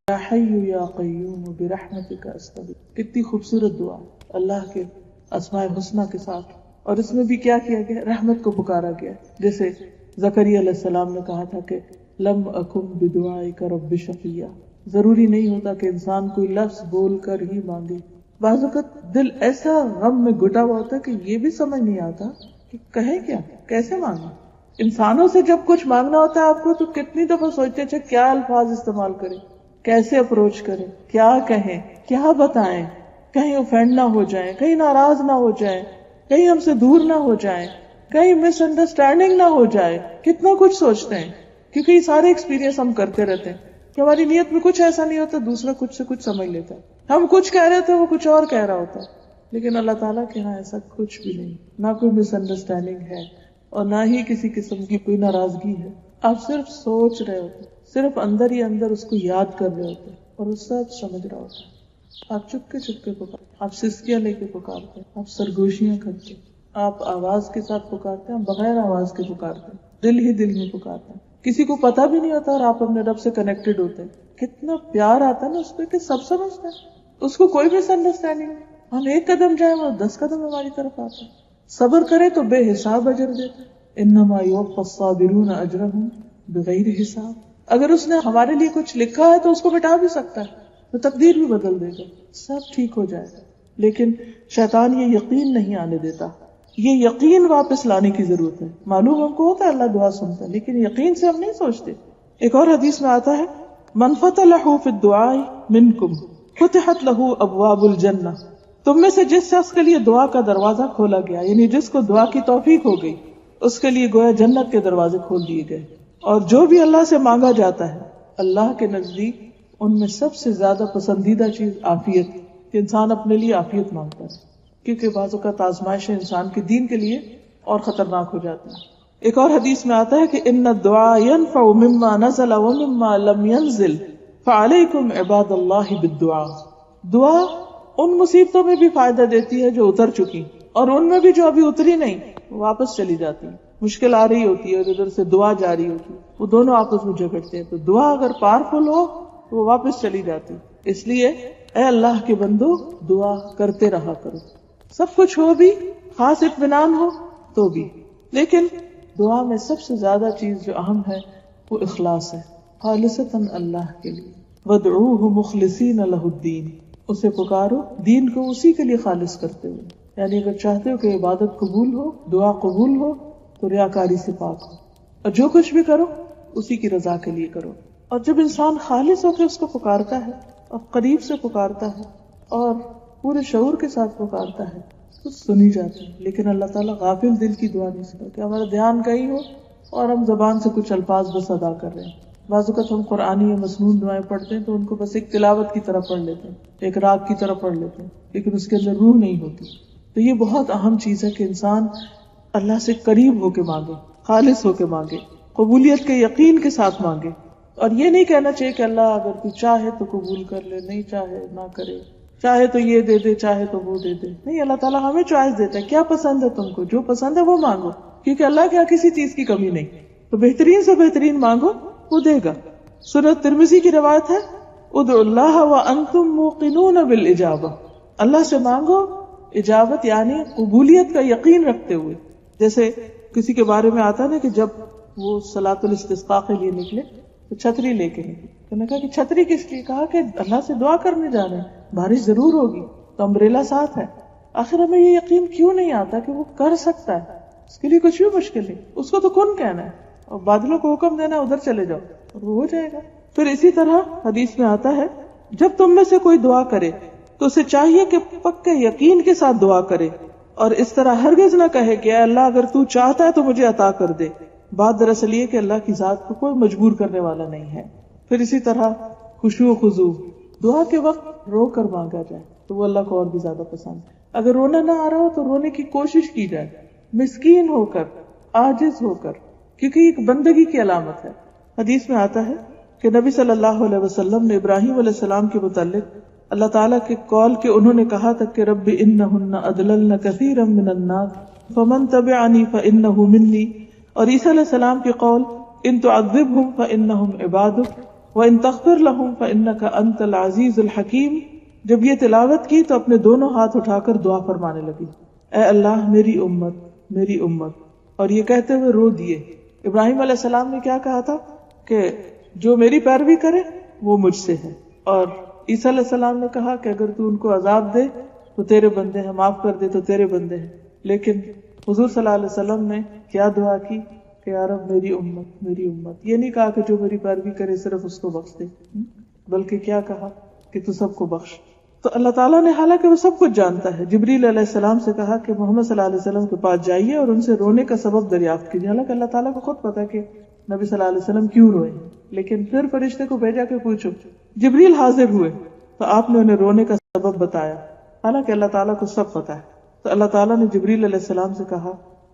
یا حی یا قیوم برحمتک استغیث، کتنی خوبصورت دعا اللہ کے اسماء الحسنی کے ساتھ، اور اس میں بھی کیا کیا گیا؟ رحمت کو پکارا گیا، جیسے زکریا علیہ السلام نے کہا تھا کہ لم اکن بدعائک رب شقیا، ضروری نہیں ہوتا کہ انسان کوئی لفظ بول کر ہی مانگے، بعض اوقات دل ایسا غم میں گھٹا ہوا ہوتا ہے کہ یہ بھی سمجھ نہیں آتا کہ کہیں کیا، کیسے مانگے۔ انسانوں سے جب کچھ مانگنا ہوتا ہے آپ کو تو کتنی دفعہ سوچتے ہیں کیا الفاظ استعمال کریں، کیسے اپروچ کریں، کیا کہیں، کیا بتائیں، کہیں اوفینڈ نہ ہو جائیں، کہیں ناراض نہ ہو جائیں، کہیں ہم سے دور نہ ہو جائیں، کہیں مس انڈرسٹینڈنگ نہ ہو جائے، کتنا کچھ سوچتے ہیں، کیونکہ یہ سارے ایکسپیرینس ہم کرتے رہتے ہیں کہ ہماری نیت میں کچھ ایسا نہیں ہوتا، دوسرا کچھ سے کچھ سمجھ لیتا ہے، ہم کچھ کہہ رہے تھے وہ کچھ اور کہہ رہا ہوتا ہے، لیکن اللہ تعالیٰ کے ہاں ایسا کچھ بھی نہیں، نہ کوئی مس انڈرسٹینڈنگ ہے اور نہ ہی کسی قسم کی کوئی ناراضگی ہے۔ آپ صرف سوچ رہے ہوتے، صرف اندر ہی اندر اس کو یاد کر رہے ہوتے اور وہ سب سمجھ رہا ہوتا ہے۔ آپ چپکے چپکے پکارتے، آپ سسکیاں لے کے پکارتے، آپ سرگوشیاں کرتے، آپ آواز کے ساتھ پکارتے ہیں، بغیر آواز کے پکارتے ہیں، دل ہی دل میں پکارتے ہیں، کسی کو پتا بھی نہیں ہوتا اور آپ اپنے رب سے کنیکٹڈ ہوتے ہیں۔ کتنا پیار آتا ہے نا اس پہ کہ سب سمجھتے ہیں، اس کو کوئی مس انڈرسٹینڈنگ نہیں، ہم ایک قدم جائیں وہ 10 قدم ہماری طرف آتا ہے، صبر کرے تو بے حساب اجر دیتا ہے۔ انما یوفی الصابرون اجرهم بغیر حساب، اگر اس نے ہمارے لیے کچھ لکھا ہے تو اس کو مٹا بھی سکتا ہے، تو تقدیر بھی بدل دے گا، سب ٹھیک ہو جائے گا۔ لیکن شیطان یہ یقین نہیں آنے دیتا، یہ یقین واپس لانے کی ضرورت ہے۔ معلوم ہم کو ہوتا ہے اللہ دعا سنتا ہے، لیکن یقین سے ہم نہیں سوچتے۔ ایک اور حدیث میں آتا ہے من فتح له فی الدعاء منکم فتحت له ابواب الجنہ تم میں سے جس شخص کے لیے دعا کا دروازہ کھولا گیا، یعنی جس کو دعا کی توفیق ہو گئی، اس کے لیے گویا جنت کے دروازے کھول دیے گئے. اور جو بھی اللہ سے مانگا جاتا ہے اللہ کے نزدیک ان میں سب سے زیادہ پسندیدہ چیز عافیت، کہ انسان اپنے لیے عافیت مانگتا ہے، کیونکہ بعض اوقات آزمائش انسان کے دین کے لیے اور خطرناک ہو جاتی ہے. ایک اور حدیث میں آتا ہے کہ ان الدعاء ينفع مما نزل ومما لم ينزل فعليكم عباد اللہ بالدعاء. دعا ان مصیبتوں میں بھی فائدہ دیتی ہے جو اتر چکی، اور ان میں بھی جو ابھی اتری نہیں واپس چلی جاتی. مشکل آ رہی ہوتی ہے اور ادھر سے دعا جاری ہوتی ہے، وہ دونوں آپس میں جھگڑتے ہیں، تو دعا اگر پاورفل ہو تو وہ واپس چلی جاتی. اس لیے اے اللہ کے بندو دعا کرتے رہا کرو، سب کچھ ہو بھی، خاص اطمینان ہو تو بھی. لیکن دعا میں سب سے زیادہ چیز جو اہم ہے وہ اخلاص ہے، خالصتاً اللہ کے لیے. وَادْعُوهُ مُخْلِصِينَ لَهُ الدِّينَ، اسے پکارو دین کو اسی کے لیے خالص کرتے ہوئے. یعنی اگر چاہتے ہو کہ عبادت قبول ہو، دعا قبول ہو، تو ریاکاری سے پاک ہو، اور جو کچھ بھی کرو اسی کی رضا کے لیے کرو. اور جب انسان خالص ہو کے اس کو پکارتا ہے اور قریب سے پکارتا ہے اور پورے شعور کے ساتھ پکارتا ہے تو سنی جاتی ہے. لیکن اللہ تعالیٰ غافل دل کی دعا نہیں سنتا کہ ہمارا دھیان کہیں ہو اور ہم زبان سے کچھ الفاظ بس ادا کر رہے ہیں. بعض اوقات ہم قرآنی یا مسنون دعائیں پڑھتے ہیں تو ان کو بس ایک تلاوت کی طرح پڑھ لیتے ہیں، ایک راگ کی طرح پڑھ لیتے ہیں، لیکن اس کے اندر روح نہیں ہوتی. تو یہ بہت اہم چیز ہے کہ انسان اللہ سے قریب ہو کے مانگے، خالص ہو کے مانگے، قبولیت کے یقین کے ساتھ مانگے. اور یہ نہیں کہنا چاہیے کہ اللہ اگر تو چاہے تو قبول کر لے، نہیں چاہے نہ کرے، چاہے تو یہ دے دے چاہے تو وہ دے دے. نہیں، اللہ تعالیٰ ہمیں چوائس دیتا ہے، کیا پسند ہے تم کو، جو پسند ہے وہ مانگو، کیونکہ اللہ کے یہاں کسی چیز کی کمی نہیں. تو بہترین سے بہترین مانگو، وہ دے گا. سنن ترمذی کی روایت ہے ادعوا اللہ وانتم موقنون بالاجابہ، اللہ سے مانگو اجابت یعنی قبولیت کا یقین رکھتے ہوئے. جیسے کسی کے بارے میں آتا نا کہ جب وہ صلاۃ الاستسقاء کے لیے نکلے تو چھتری لے کے نکلے، تو نے کہا کہ چھتری کس لیے؟ کہا کہ اللہ سے دعا کرنے جا رہے ہیں، بارش ضرور ہوگی تو امبریلا ساتھ ہے. آخر ہمیں یہ یقین کیوں نہیں آتا کہ وہ کر سکتا ہے، اس کے لیے کچھ بھی مشکل نہیں، اس کو تو کن کہنا ہے اور بادلوں کو حکم دینا ادھر چلے جاؤ اور وہ ہو جائے گا. پھر اسی طرح حدیث میں آتا ہے جب تم میں سے کوئی دعا کرے تو اسے چاہیے کہ پکے یقین کے ساتھ دعا کرے، اور اس طرح ہرگز نہ کہے کہ اے اللہ اگر تو چاہتا ہے تو مجھے عطا کر دے. بات دراصل یہ کہ اللہ کی ذات کو کوئی مجبور کرنے والا نہیں ہے. پھر اسی طرح خشوع و خضوع، دعا کے وقت رو کر مانگا جائے تو وہ اللہ کو اور بھی زیادہ پسند ہے. اگر رونا نہ آ رہا ہو تو رونے کی کوشش کی جائے، مسکین ہو کر، عاجز ہو کر، کیونکہ ایک بندگی کی علامت ہے. حدیث میں آتا ہے کہ نبی صلی اللہ علیہ وسلم نے ابراہیم علیہ السلام کے متعلق اللہ تعالیٰ کے قول کہ انہوں نے کہا تھا کہ رب انہن اضللن کثیرا من الناس فمن تبعنی فانہ منی، اور عیسیٰ علیہ السلام کے قول ان تعذبہم فانہم عبادک وان تغفر لہم فانک انت العزیز الحکیم. جب یہ تلاوت کی تو اپنے دونوں ہاتھ اٹھا کر دعا فرمانے لگی، اے اللہ میری امت میری امت، اور یہ کہتے ہوئے رو دیے. ابراہیم علیہ السلام نے کیا کہا تھا کہ جو میری پیروی کرے وہ مجھ سے ہے، اور عیسیٰ علیہ السلام نے کہا کہ اگر تو ان کو عذاب دے تو تیرے بندے ہیں، معاف کر دے تو تیرے بندے ہیں. لیکن حضور صلی اللہ علیہ وسلم نے کیا دعا کی کہ یا رب میری امت میری امت. یہ نہیں کہا کہ جو میری پیروی کرے صرف اس کو بخش دے، بلکہ کیا کہا کہ تو سب کو بخش. تو اللہ تعالیٰ نے حالانکہ وہ سب کچھ جانتا ہے، جبریل علیہ السلام سے کہا کہ محمد صلی اللہ علیہ وسلم کے پاس جائیے اور ان سے رونے کا سبب دریافت کیجیے. حالانکہ اللہ تعالیٰ کو خود پتا کہ نبی صلی اللہ علیہ وسلم کیوں روئے، لیکن پھر فرشتے کو بھیجا کہ پوچھو. جبریل حاضر ہوئے تو آپ نے انہیں رونے کا سبب بتایا، حالانکہ اللہ تعالیٰ کو سب پتا ہے. تو اللہ تعالیٰ نے جبریل علیہ السلام سے کہا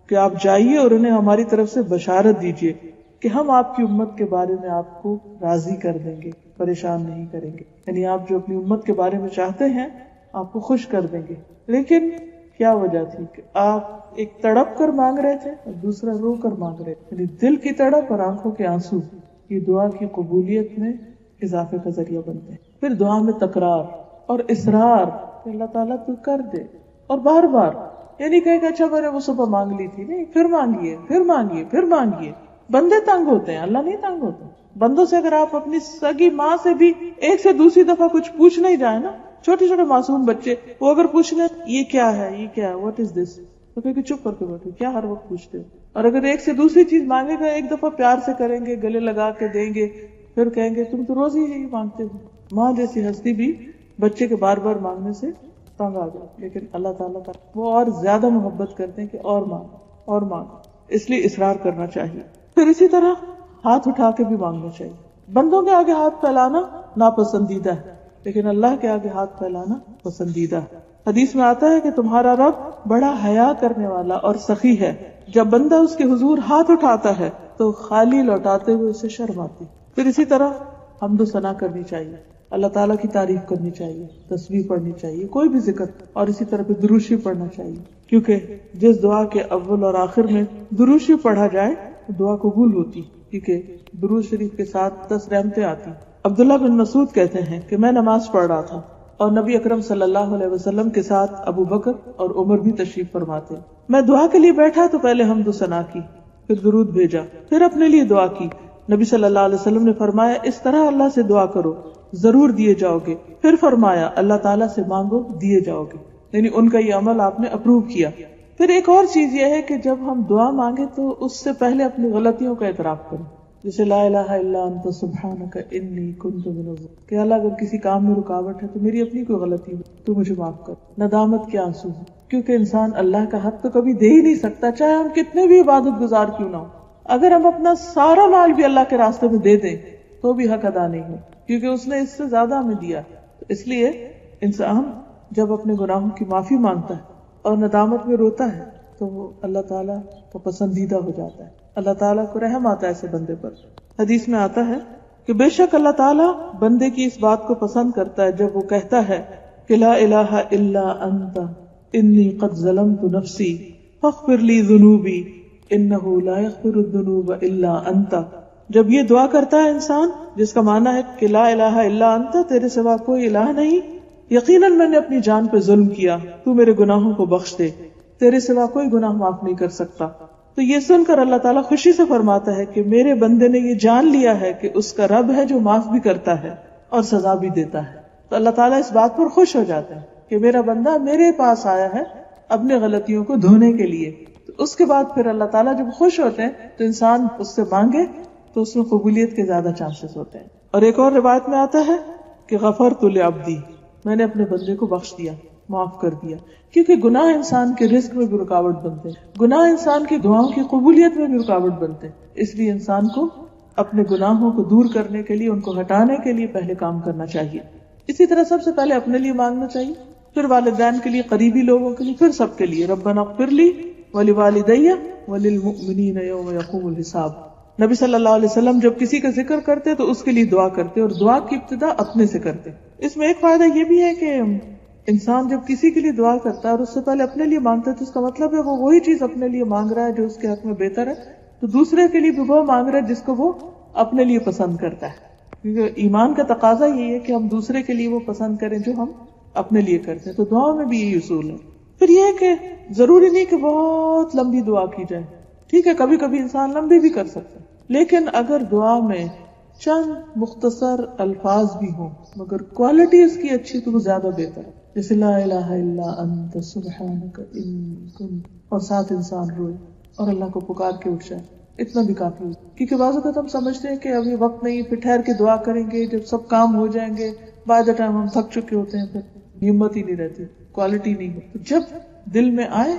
کہ آپ جائیے اور انہیں ہماری طرف سے بشارت دیجیے کہ ہم آپ کی امت کے بارے میں آپ کو راضی کر دیں گے، پریشان نہیں کریں گے. یعنی آپ جو اپنی امت کے بارے میں چاہتے ہیں آپ کو خوش کر دیں گے. لیکن کیا وجہ تھی کہ آپ ایک تڑپ کر مانگ رہے تھے اور دوسرا رو کر مانگ رہے تھے. یعنی دل کی تڑپ اور آنکھوں کے آنسو یہ دعا کی قبولیت میں اضافے کا ذریعہ بنتے ہیں. پھر دعا میں تکرار اور اصرار کہ اللہ تعالیٰ تو کر دے، اور بار بار، یعنی کہے کہ اچھا میں نے وہ صبح مانگ لی تھی، نہیں، پھر مانگیے پھر مانگیے پھر مانگیے. بندے تنگ ہوتے ہیں، اللہ نہیں تنگ ہوتا. بندوں سے اگر آپ اپنی سگی ماں سے بھی ایک سے دوسری دفعہ کچھ پوچھ نہیں جائے نا، چھوٹے چھوٹے معصوم بچے وہ اگر پوچھ لیں یہ کیا ہے یہ کیا ہے واٹ از دس، تو کہ چپ کر کے بیٹھو، کیا ہر وقت پوچھتے ہو. اور اگر ایک سے دوسری چیز مانگے گا ایک دفعہ پیار سے کریں گے، گلے لگا کے دیں گے، پھر کہیں گے تم تو روز ہی یہی مانگتے ہو. ماں جیسی ہستی بھی بچے کے بار بار مانگنے سے تنگ آ گئے، لیکن اللہ تعالیٰ کا وہ اور زیادہ محبت کرتے ہیں کہ اور مانگو اور مانگو، اس لیے اصرار کرنا چاہیے. پھر اسی طرح ہاتھ اٹھا کے بھی مانگنا چاہیے. بندوں کے آگے ہاتھ پھیلانا ناپسندیدہ ہے، لیکن اللہ کے آگے ہاتھ پھیلانا پسندیدہ ہے. حدیث میں آتا ہے کہ تمہارا رب بڑا حیا کرنے والا اور سخی ہے. جب بندہ اس کے حضور ہاتھ اٹھاتا ہے تو خالی لوٹاتے ہوئے اسے شرم آتی. پھر اسی طرح حمد و ثنا کرنی چاہیے، اللہ تعالیٰ کی تعریف کرنی چاہیے، تسبیح پڑھنی چاہیے، کوئی بھی ذکر، اور اسی طرح پہ درود شریف پڑھنا چاہیے، کیونکہ جس دعا کے اول اور آخر میں درود شریف پڑھا جائے دعا قبول ہوتی، کیونکہ درود شریف کے ساتھ 10 رحمتیں آتی. عبداللہ بن مسعود کہتے ہیں کہ میں نماز پڑھ رہا تھا اور نبی اکرم صلی اللہ علیہ وسلم کے ساتھ ابو بکر اور عمر بھی تشریف فرماتے. میں دعا کے لیے بیٹھا تو پہلے حمد و ثنا کی، پھر درود بھیجا، پھر اپنے لیے دعا کی. نبی صلی اللہ علیہ وسلم نے فرمایا اس طرح اللہ سے دعا کرو ضرور دیے جاؤ گے. پھر فرمایا اللہ تعالیٰ سے مانگو دیے جاؤ گے. یعنی ان کا یہ عمل آپ نے اپروو کیا. پھر ایک اور چیز یہ ہے کہ جب ہم دعا مانگے تو اس سے پہلے اپنی غلطیوں کا اعتراف کریں، جیسے لا الہ الا انت سبحانک انی کنت من الظالمین، کہ اللہ اگر کسی کام میں رکاوٹ ہے تو میری اپنی کوئی غلطی ہو تو مجھے معاف کر. ندامت کے آنسو، کیونکہ انسان اللہ کا حق تو کبھی دے ہی نہیں سکتا، چاہے ہم کتنے بھی عبادت گزار کیوں نہ ہو. اگر ہم اپنا سارا مال بھی اللہ کے راستے میں دے دیں تو بھی حق ادا نہیں ہو، کیونکہ اس نے اس سے زیادہ ہمیں دیا. اس لیے انسان جب اپنے گناہوں کی معافی مانگتا ہے اور ندامت میں روتا ہے تو وہ اللہ تعالیٰ کا پسندیدہ ہو جاتا ہے. اللہ تعالیٰ کو رحم آتا ہے ایسے بندے پر. حدیث میں آتا ہے کہ بے شک اللہ تعالیٰ بندے کی اس بات کو پسند کرتا ہے جب وہ کہتا ہے کہ لا الہ الا انت انی قد ظلمت نفسی فاغفر لی ذنوبی انہ لا یغفر الذنوب الا انت. جب یہ دعا کرتا ہے انسان، جس کا معنی ہے کہ لا الہ الا انت، تیرے سوا کوئی الہ نہیں، یقیناً میں نے اپنی جان پہ ظلم کیا، تو میرے گناہوں کو بخش دے، تیرے سوا کوئی گناہ معاف نہیں کر سکتا. تو یہ سن کر اللہ تعالیٰ خوشی سے فرماتا ہے کہ میرے بندے نے یہ جان لیا ہے کہ اس کا رب ہے جو معاف بھی کرتا ہے اور سزا بھی دیتا ہے. تو اللہ تعالیٰ اس بات پر خوش ہو جاتا ہے کہ میرا بندہ میرے پاس آیا ہے اپنے غلطیوں کو دھونے کے لیے. تو اس کے بعد پھر اللہ تعالیٰ جب خوش ہوتے ہیں تو انسان اس سے مانگے تو اس میں قبولیت کے زیادہ چانسز ہوتے ہیں. اور ایک اور روایت میں آتا ہے کہ غفرت لعبدی، میں نے اپنے بندے کو بخش دیا، معاف کر دیا. کیونکہ گناہ انسان کے رزق میں بھی رکاوٹ بنتے ہیں، گناہ انسان کی دعاؤں کی قبولیت میں بھی رکاوٹ بنتے ہیں. اس لیے انسان کو اپنے گناہوں کو دور کرنے کے لیے، ان کو ہٹانے کے لیے پہلے کام کرنا چاہیے. اسی طرح سب سے پہلے اپنے لیے مانگنا چاہیے، پھر والدین کے لیے، قریبی لوگوں کے لیے، پھر سب کے لیے. ربنا اغفر لی ولوالدی وللمؤمنین یوم یقوم الحساب. نبی صلی اللہ علیہ وسلم جب کسی کا ذکر کرتے تو اس کے لیے دعا کرتے، اور دعا کی ابتدا اپنے سے کرتے. اس میں ایک فائدہ یہ بھی ہے کہ انسان جب کسی کے لیے دعا کرتا ہے اور اس سے پہلے اپنے لیے مانگتا ہے تو اس کا مطلب ہے وہ وہی چیز اپنے لیے مانگ رہا ہے جو اس کے حق میں بہتر ہے، تو دوسرے کے لیے بھی وہ مانگ رہا ہے جس کو وہ اپنے لیے پسند کرتا ہے. کیونکہ ایمان کا تقاضا یہی ہے کہ ہم دوسرے کے لیے وہ پسند کریں جو ہم اپنے لیے کرتے ہیں. تو دعاؤں میں بھی یہی اصول ہے. پھر یہ ہے کہ ضروری نہیں کہ بہت لمبی دعا کی جائے، ٹھیک ہے کبھی کبھی انسان لمبی بھی کر سکتا ہے، لیکن اگر دعا میں چند مختصر الفاظ بھی ہوں مگر کوالٹی اس کی اچھی تو وہ زیادہ بہتر ہے. جیسے لا الہ الا انت سبحانک انی کنت، اور ساتھ انسان روئے اور اللہ کو پکار کے اٹھ جائے، اتنا بھی کافی ہے. کیونکہ بعض اوقات ہم سمجھتے ہیں کہ ابھی وقت نہیں، پھر ٹھہر کے دعا کریں گے، جب سب کام ہو جائیں گے، بائی دا ٹائم ہم تھک چکے ہوتے ہیں، پھر ہمت ہی نہیں رہتی، کوالٹی نہیں ہوتی. جب دل میں آئے،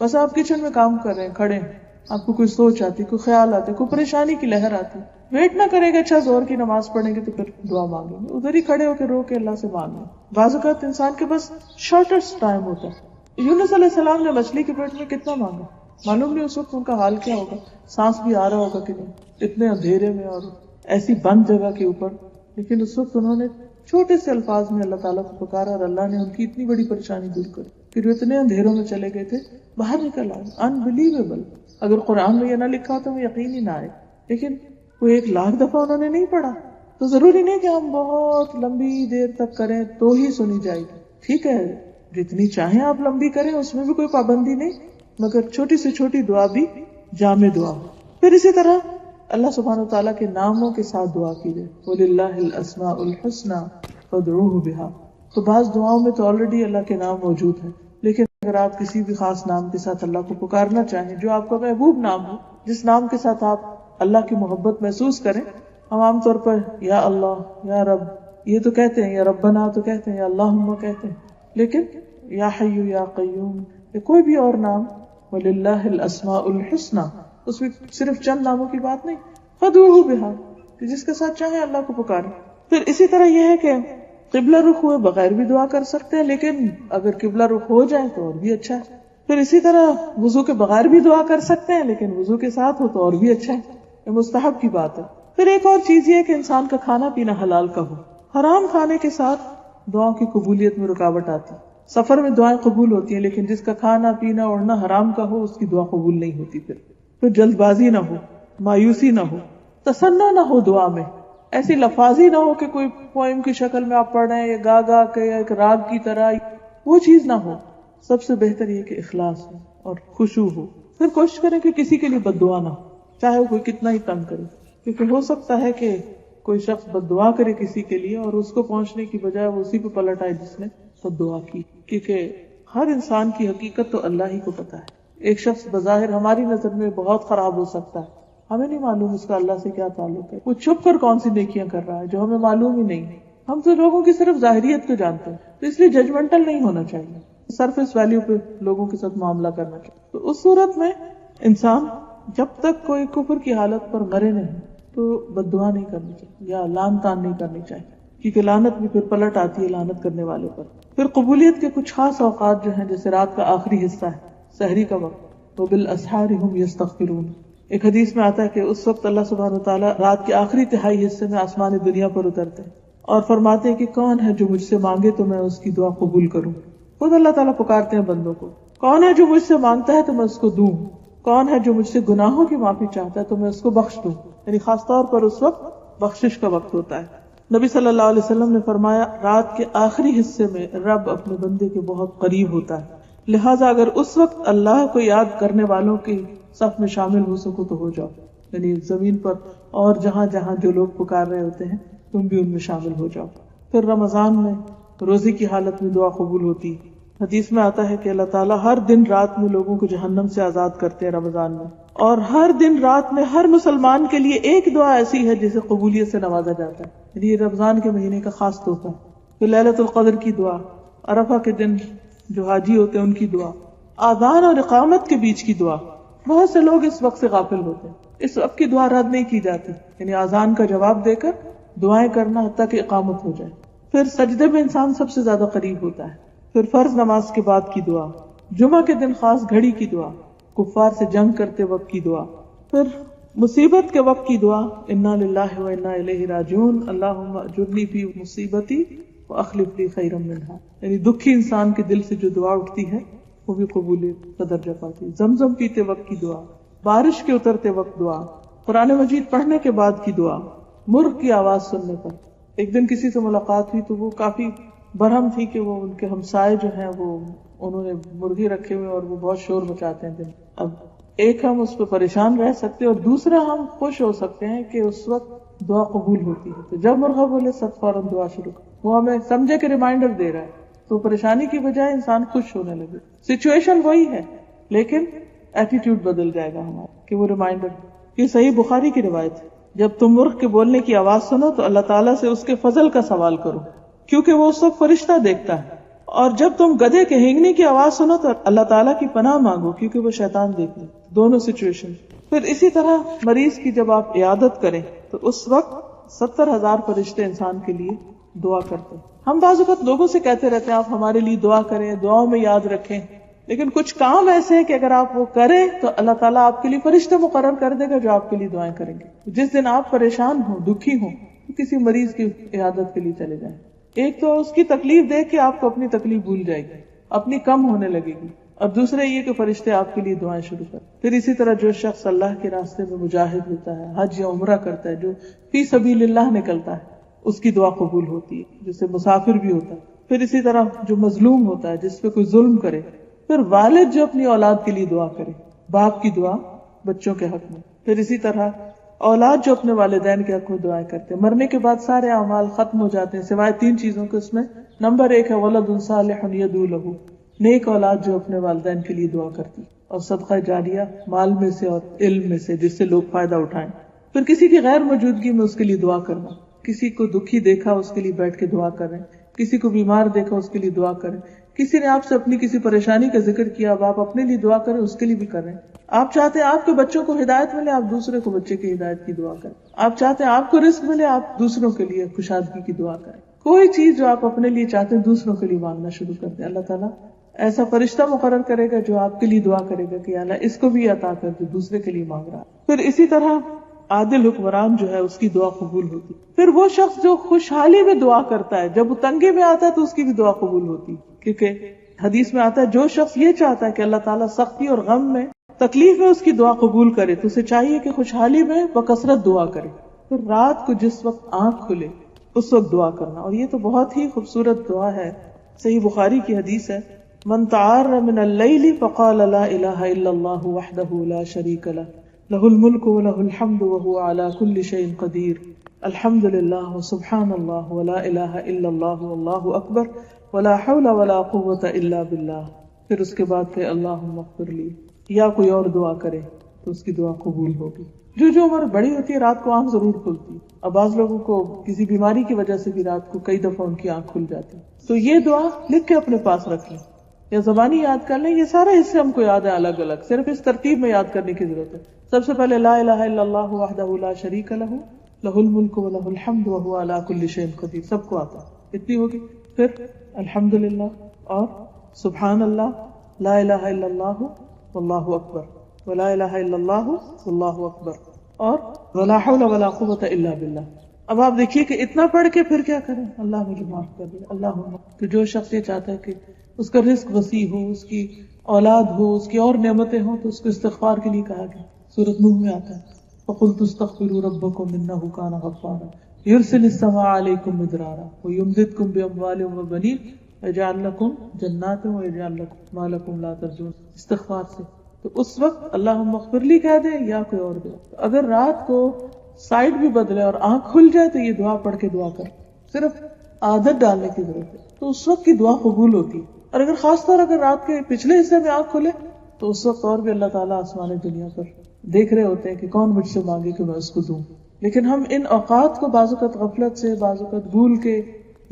بس آپ کچن میں کام کر رہے ہیں، کھڑے ہیں، آپ کو کوئی سوچ آتی، کوئی خیال آتے، کوئی پریشانی کی لہر آتی، ویٹ نہ کریں گے اچھا زور کی نماز پڑھیں گے تو پھر دعا مانگیں گے، ادھر ہی کھڑے ہو کے رو کے اللہ سے مانگیں. بعض اوقات انسان کے پاس شارٹیسٹ ٹائم ہوتا ہے. یونس علیہ السلام نے مچھلی کے پیٹ میں کتنا مانگا، معلوم نہیں اس وقت ان کا حال کیا ہوگا، سانس بھی آ رہا ہوگا کہ نہیں، اتنے اندھیرے میں اور ایسی بند جگہ کے اوپر، لیکن اس وقت انہوں نے چھوٹے سے الفاظ میں اللہ تعالیٰ کو پکارا اور اللہ نے ان کی اتنی بڑی پریشانی دور کری. پھر وہ اتنے اندھیروں میں چلے گئے تھے، باہر نکل آئے. انبلیویبل. اگر قرآن میں یہ نہ لکھا ہو تو وہ یقین ہی نہ آئے. لیکن وہ 1,00,000 دفعہ انہوں نے نہیں پڑھا. تو ضروری نہیں کہ ہم بہت لمبی دیر تک کریں تو ہی سنی جائے گی. ٹھیک ہے جتنی چاہیں آپ لمبی کریں، اس میں بھی کوئی پابندی نہیں، مگر چھوٹی سے چھوٹی دعا بھی جامع دعا ہو. پھر اسی طرح اللہ سبحانہ وتعالیٰ کے ناموں کے ساتھ دعا کیجیے. وَلِلَّهِ الْأَسْمَاءُ الْحُسْنَى فَادْعُوهُ بِهَا. تو بعض دعاؤں میں تو آلریڈی اللہ کے نام موجود ہیں، لیکن اگر آپ کسی بھی خاص نام کے ساتھ اللہ کو پکارنا چاہیں جو آپ کا محبوب نام ہو، جس نام کے ساتھ آپ اللہ کی محبت محسوس کریں. ہم عام طور پر یا اللہ، یا رب یہ تو کہتے ہیں، یا ربنا تو کہتے ہیں، یا اللہم کہتے ہیں، لیکن یا حی یا قیوم، یا کوئی بھی اور نام، وَلِلَّهِ الْأَسْمَاءُ الْحُسْنَى، اس میں صرف چند ناموں کی بات نہیں، فَادْعُوهُ بِهَا، کہ جس کے ساتھ چاہیں اللہ کو پکاریں. پھر اسی طرح یہ ہے کہ قبلہ رخ ہوئے بغیر بھی دعا کر سکتے ہیں، لیکن اگر قبلہ رخ ہو جائے تو اور بھی اچھا ہے. پھر اسی طرح وضو کے بغیر بھی دعا کر سکتے ہیں، لیکن وضو کے ساتھ ہو تو اور بھی اچھا ہے، یہ مستحب کی بات ہے. پھر ایک اور چیز یہ ہے کہ انسان کا کھانا پینا حلال کا ہو. حرام کھانے کے ساتھ دعاؤں کی قبولیت میں رکاوٹ آتی. سفر میں دعائیں قبول ہوتی ہیں، لیکن جس کا کھانا پینا اوڑھنا حرام کا ہو اس کی دعا قبول نہیں ہوتی. پھر جلد بازی نہ ہو، مایوسی نہ ہو، تسنع نہ ہو دعا میں، ایسی لفاظی نہ ہو کہ کوئی پوئم کی شکل میں آپ پڑھ رہے ہیں یا گا گا کے یا ایک راگ کی طرح، وہ چیز نہ ہو. سب سے بہتر یہ کہ اخلاص ہو اور خشوع ہو. پھر کوشش کریں کہ کسی کے لیے بد دعا نہ ہو، چاہے وہ کوئی کتنا ہی تنگ کرے، کیونکہ ہو سکتا ہے کہ کوئی شخص بد دعا کرے کسی کے لیے اور اس کو پہنچنے کی بجائے وہ اسی پہ پلٹ آئے جس نے بد دعا کی. کیونکہ ہر انسان کی حقیقت تو اللہ ہی کو پتا ہے. ایک شخص بظاہر ہماری نظر میں بہت خراب ہو سکتا ہے، ہمیں نہیں معلوم اس کا اللہ سے کیا تعلق ہے، وہ چھپ کر کون سی نیکیاں کر رہا ہے جو ہمیں معلوم ہی نہیں. ہم تو لوگوں کی صرف ظاہریت کو جانتے ہیں، تو اس لیے ججمنٹل نہیں ہونا چاہیے، سرفیس ویلیو پہ لوگوں کے ساتھ معاملہ کرنا چاہیے. تو اس صورت میں انسان جب تک کوئی کفر کی حالت پر مرے نہیں تو بد دعا نہیں کرنی چاہیے یا لعن طعن نہیں کرنی چاہیے، کیونکہ لعنت بھی پھر پلٹ آتی ہے لعنت کرنے والے پر. پھر قبولیت کے کچھ خاص اوقات جو ہیں، جیسے رات کا آخری حصہ ہے، سحری کا وقت، وَبِالْأَسْحَارِ هُمْ يَسْتَغْفِرُونَ. ایک حدیث میں آتا ہے کہ اس وقت اللہ سبحانہ وتعالیٰ رات کے آخری تہائی حصے میں آسمان دنیا پر اترتے ہیں اور فرماتے ہیں کہ کون ہے جو مجھ سے مانگے تو میں اس کی دعا قبول کروں. خود اللہ تعالیٰ پکارتے ہیں بندوں کو، کون ہے جو مجھ سے مانگتا ہے تو میں اس کو دوں، کون ہے جو مجھ سے گناہوں کی معافی چاہتا ہے تو میں اس کو بخش دوں. یعنی خاص طور پر اس وقت بخشش کا وقت ہوتا ہے. نبی صلی اللہ علیہ وسلم نے فرمایا رات کے آخری حصے میں رب اپنے بندے کے بہت قریب ہوتا ہے، لہٰذا اگر اس وقت اللہ کو یاد کرنے والوں کی صف میں شامل ہو سکو تو ہو جاؤ. یعنی زمین پر اور جہاں جہاں جو لوگ پکار رہے ہوتے ہیں تم بھی ان میں شامل ہو جاؤ. پھر رمضان میں روزے کی حالت میں دعا قبول ہوتی. حدیث میں آتا ہے کہ اللہ تعالیٰ ہر دن رات میں لوگوں کو جہنم سے آزاد کرتے ہیں رمضان میں، اور ہر دن رات میں ہر مسلمان کے لیے ایک دعا ایسی ہے جسے قبولیت سے نوازا جاتا ہے. یہ رمضان کے مہینے کا خاص تحفہ. پھر لیلۃ القدر کی دعا، عرفہ کے دن جو حاجی ہوتے ہیں ان کی دعا، آذان اور اقامت کے بیچ کی دعا. بہت سے لوگ اس وقت سے غافل ہوتے ہیں، اس وقت کی دعا رد نہیں کی جاتی، یعنی آذان کا جواب دے کر دعائیں کرنا حتیٰ کہ اقامت ہو جائے. پھر سجدے میں انسان سب سے زیادہ قریب ہوتا ہے. پھر فرض نماز کے بعد کی دعا، جمعہ کے دن خاص گھڑی کی دعا، کفار سے جنگ کرتے وقت کی دعا. پھر مصیبت کے وقت کی دعا، انا للہ و انا الیہ راجعون، اللہم اجرنی فی مصیبتی واخلف لی خیرا منہا. یعنی دکھی انسان کے دل سے جو دعا اٹھتی ہے وہ بھی قبولیت کا درجہ پاتی. زمزم پیتے وقت کی دعا، بارش کے اترتے وقت دعا، قرآن مجید پڑھنے کے بعد کی دعا، مرغ کی آواز سننے پر. ایک دن کسی سے ملاقات ہوئی تو وہ کافی برہم تھی کہ وہ ان کے ہمسائے جو ہیں وہ انہوں نے مرغی رکھے ہوئے اور وہ بہت شور مچاتے ہیں دن. اب ایک ہم اس پہ پریشان رہ سکتے اور دوسرا ہم خوش ہو سکتے ہیں کہ اس وقت دعا قبول ہوتی ہے. تو جب مرغا بولے سب فوراً دعا شروع، وہ ہمیں سمجھے کہ ریمائنڈر دے رہا ہے، تو پریشانی کی بجائے انسان خوش ہونے لگے. سچویشن وہی ہے لیکن ایٹیٹیوڈ بدل جائے گا ہمارا کہ وہ ریمائنڈر. یہ صحیح بخاری کی روایت ہے، جب تم مرغ کے بولنے کی آواز سنو تو اللہ تعالیٰ سے اس کے فضل کا سوال کرو کیونکہ وہ اس وقت فرشتہ دیکھتا ہے، اور جب تم گدھے کے ہینگنے کی آواز سنو تو اللہ تعالیٰ کی پناہ مانگو کیونکہ وہ شیطان دیکھتا ہے. دونوں سچویشن. پھر اسی طرح مریض کی جب آپ عیادت کریں تو اس وقت 70,000 فرشتے انسان کے لیے دعا کرتے ہیں. ہم بعض اوقات لوگوں سے کہتے رہتے ہیں آپ ہمارے لیے دعا کریں، دعاؤں میں یاد رکھیں، لیکن کچھ کام ایسے ہیں کہ اگر آپ وہ کریں تو اللہ تعالیٰ آپ کے لیے فرشتے مقرر کر دے گا جو آپ کے لیے دعائیں کریں گے. جس دن آپ پریشان ہوں، دکھی ہوں، تو کسی مریض کی عیادت کے لیے چلے جائیں. ایک تو اس کی تکلیف دیکھ کے آپ کو اپنی تکلیف بھول جائے گی، اپنی کم ہونے لگے گی، اور دوسرے یہ کہ فرشتے آپ کے لیے دعائیں شروع کر. پھر اسی طرح جو شخص اللہ کے راستے میں مجاہد ہوتا ہے، حج یا عمرہ کرتا ہے، جو فی سبیل اللہ نکلتا ہے، اس کی دعا قبول ہوتی ہے، جسے مسافر بھی ہوتا ہے. پھر اسی طرح جو مظلوم ہوتا ہے، جس پہ کوئی ظلم کرے. پھر والد جو اپنی اولاد کے لیے دعا کرے، باپ کی دعا بچوں کے حق میں. پھر اسی طرح اولاد جو اپنے والدین کے حق میں دعائیں کرتے ہیں. مرنے کے بعد سارے اعمال ختم ہو جاتے ہیں سوائے 3 چیزوں کے. اس میں نمبر 1 ہے ولد صالح یدعو لہ، نیک اولاد جو اپنے والدین کے لیے دعا کرتی، اور صدقہ جاریہ مال میں سے اور علم میں سے جس سے لوگ فائدہ اٹھائیں. پھر کسی کی غیر موجودگی میں اس کے لیے دعا کرنا، کسی کو دکھی دیکھا اس کے لیے بیٹھ کے دعا کریں، کسی کو بیمار دیکھا اس کے لیے دعا کریں، کسی نے آپ سے اپنی کسی پریشانی کا ذکر کیا، اب آپ اپنے لیے دعا کریں، اس کے لیے بھی کریں. آپ چاہتے ہیں آپ کے بچوں کو ہدایت ملے، آپ دوسرے کو بچے کی ہدایت کی دعا کریں. آپ چاہتے ہیں آپ کو رزق ملے، آپ دوسروں کے لیے خوشحالی کی دعا کریں. کوئی چیز جو آپ اپنے لیے چاہتے ہیں دوسروں کے لیے مانگنا شروع کر دیں. اللہ تعالیٰ ایسا فرشتہ مقرر کرے گا جو آپ کے لیے دعا کرے گا کہ اللہ اس کو بھی عطا کر جو دوسرے کے لیے مانگ رہا. پھر اسی طرح عادل حکمران جو ہے اس کی دعا قبول ہوتی. پھر وہ شخص جو خوشحالی میں دعا کرتا ہے، جب وہ تنگی میں آتا ہے تو اس کی بھی دعا قبول ہوتی، کیونکہ حدیث میں آتا ہے جو شخص یہ چاہتا ہے کہ اللہ تعالیٰ سختی اور غم میں، تکلیف میں اس کی دعا قبول کرے تو اسے چاہیے کہ خوشحالی میں بکثرت دعا کرے. پھر رات کو جس وقت آنکھ کھلے اس وقت دعا کرنا. اور یہ تو بہت ہی خوبصورت دعا ہے. صحیح بخاری کی حدیث ہے، من تعار من اللیل فقال لا الہ الا اللہ وحدہ لا شریک لہ لہ الملک ولہ الحمد وہو علی کل شیء قدیر الحمد للہ سبحان اللہ ولا الہ الا اللہ واللہ اکبر ولا حول ولا قوة الا باللہ. پھر اس کے بعد کہ اللہم اغفر لی، یا کوئی اور دعا کرے تو اس کی دعا قبول ہوگی. جو عمر بڑی ہوتی ہے رات کو آنکھ ضرور کھلتی. اب بعض لوگوں کو کسی بیماری کی وجہ سے بھی رات کو کئی دفعہ ان کی آنکھ کھل جاتی، تو یہ دعا لکھ کے اپنے پاس رکھ لیں یا زبانی یاد کر لیں. یہ سارے حصے ہم کو یاد ہے الگ الگ، صرف اس ترتیب میں یاد کرنے کی ضرورت ہے. سب سے پہلے لا الہ الا اللہ وحدہ لا شریک لہ لہ الملک ولہ الحمد وہو علی کل شیء قدیر، سب کو آتا ہے، اتنی ہوگی. پھر الحمدللہ اور سبحان اللہ، لا الہ الا اللہ واللہ اکبر ولا الہ الا اللہ واللہ اکبر اور ولا حول ولا قوة الا باللہ. اب آپ دیکھیے کہ اتنا پڑھ کے پھر کیا کریں، اللہ مجھے معاف کر دے. اللہم، تو جو شخص یہ چاہتا ہے کہ اس کا رزق وسیع ہو، اس کی اولاد ہو، اس کی اور نعمتیں ہوں، تو اس کو استغفار کے لیے کہا گیا. سورۃ نوح میں آتا ہے فَقُلْتُ اسْتَغْفِرُوا رَبَّكُمْ إِنَّهُ كَانَ غَفَّارًا يُرْسِلِ السَّمَاءَ عَلَيْكُمْ مِدْرَارًا وَيُمْدِدْكُمْ بِأَمْوَالٍ وَبَنِينَ وَيَجْعَلْ لَكُمْ جَنَّاتٍ وَيَجْعَلْ لَكُمْ مَا لَكُمْ لَا تَرْجُونَ. استغفار سے تو اس وقت اللہم اغفر لی کہہ دے یا کوئی اور دعا. اگر رات کو سائڈ بھی بدلے اور آنکھ کھل جائے تو یہ دعا پڑھ کے دعا کر، صرف عادت ڈالنے کی ضرورت ہے، تو اس وقت کی دعا قبول ہوتی. اور اگر خاص طور اگر رات کے پچھلے حصے میں آنکھ کھلے تو اس وقت اور بھی اللہ تعالیٰ آسمان دنیا پر دیکھ رہے ہوتے ہیں کہ کون مجھ سے مانگے کہ میں اس کو دوں. لیکن ہم ان اوقات کو بعض اوقات غفلت سے، بعض اوقات بھول کے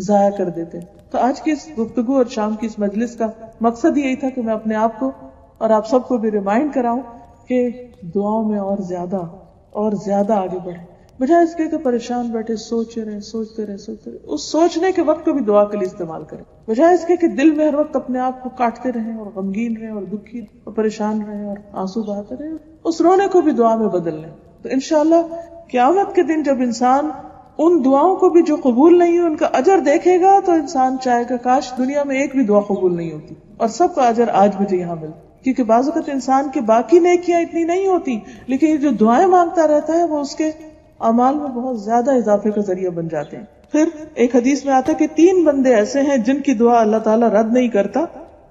ضائع کر دیتے. تو آج کی اس گفتگو اور شام کی اس مجلس کا مقصد یہی تھا کہ میں اپنے آپ کو اور آپ سب کو بھی ریمائنڈ کراؤں کہ دعاؤں میں اور زیادہ آگے بڑھیں، بجائے اس کے کہ پریشان بیٹھے سوچتے رہے. اس سوچنے کے وقت کو بھی دعا کے لیے استعمال کریں، بجائے اس کے کہ دل میں ہر وقت اپنے آپ کو کاٹتے رہیں اور غمگین رہیں اور دکھی اور پریشان رہیں اور آنسو بہاتے رہیں. اس رونے کو بھی دعا میں بدل لیں. تو انشاءاللہ قیامت کے دن جب انسان ان دعاؤں کو بھی جو قبول نہیں ہوئی ان کا اجر دیکھے گا تو انسان چاہے گا کاش دنیا میں ایک بھی دعا قبول نہیں ہوتی اور سب کا اجر آج مجھے یہاں ملتا. کیونکہ بعض اوقات انسان کی باقی نیکیاں اتنی نہیں ہوتی، لیکن یہ جو دعائیں مانگتا رہتا ہے وہ اس کے اعمال میں بہت زیادہ اضافے کا ذریعہ بن جاتے ہیں. پھر ایک حدیث میں آتا ہے کہ 3 بندے ایسے ہیں جن کی دعا اللہ تعالیٰ رد نہیں کرتا.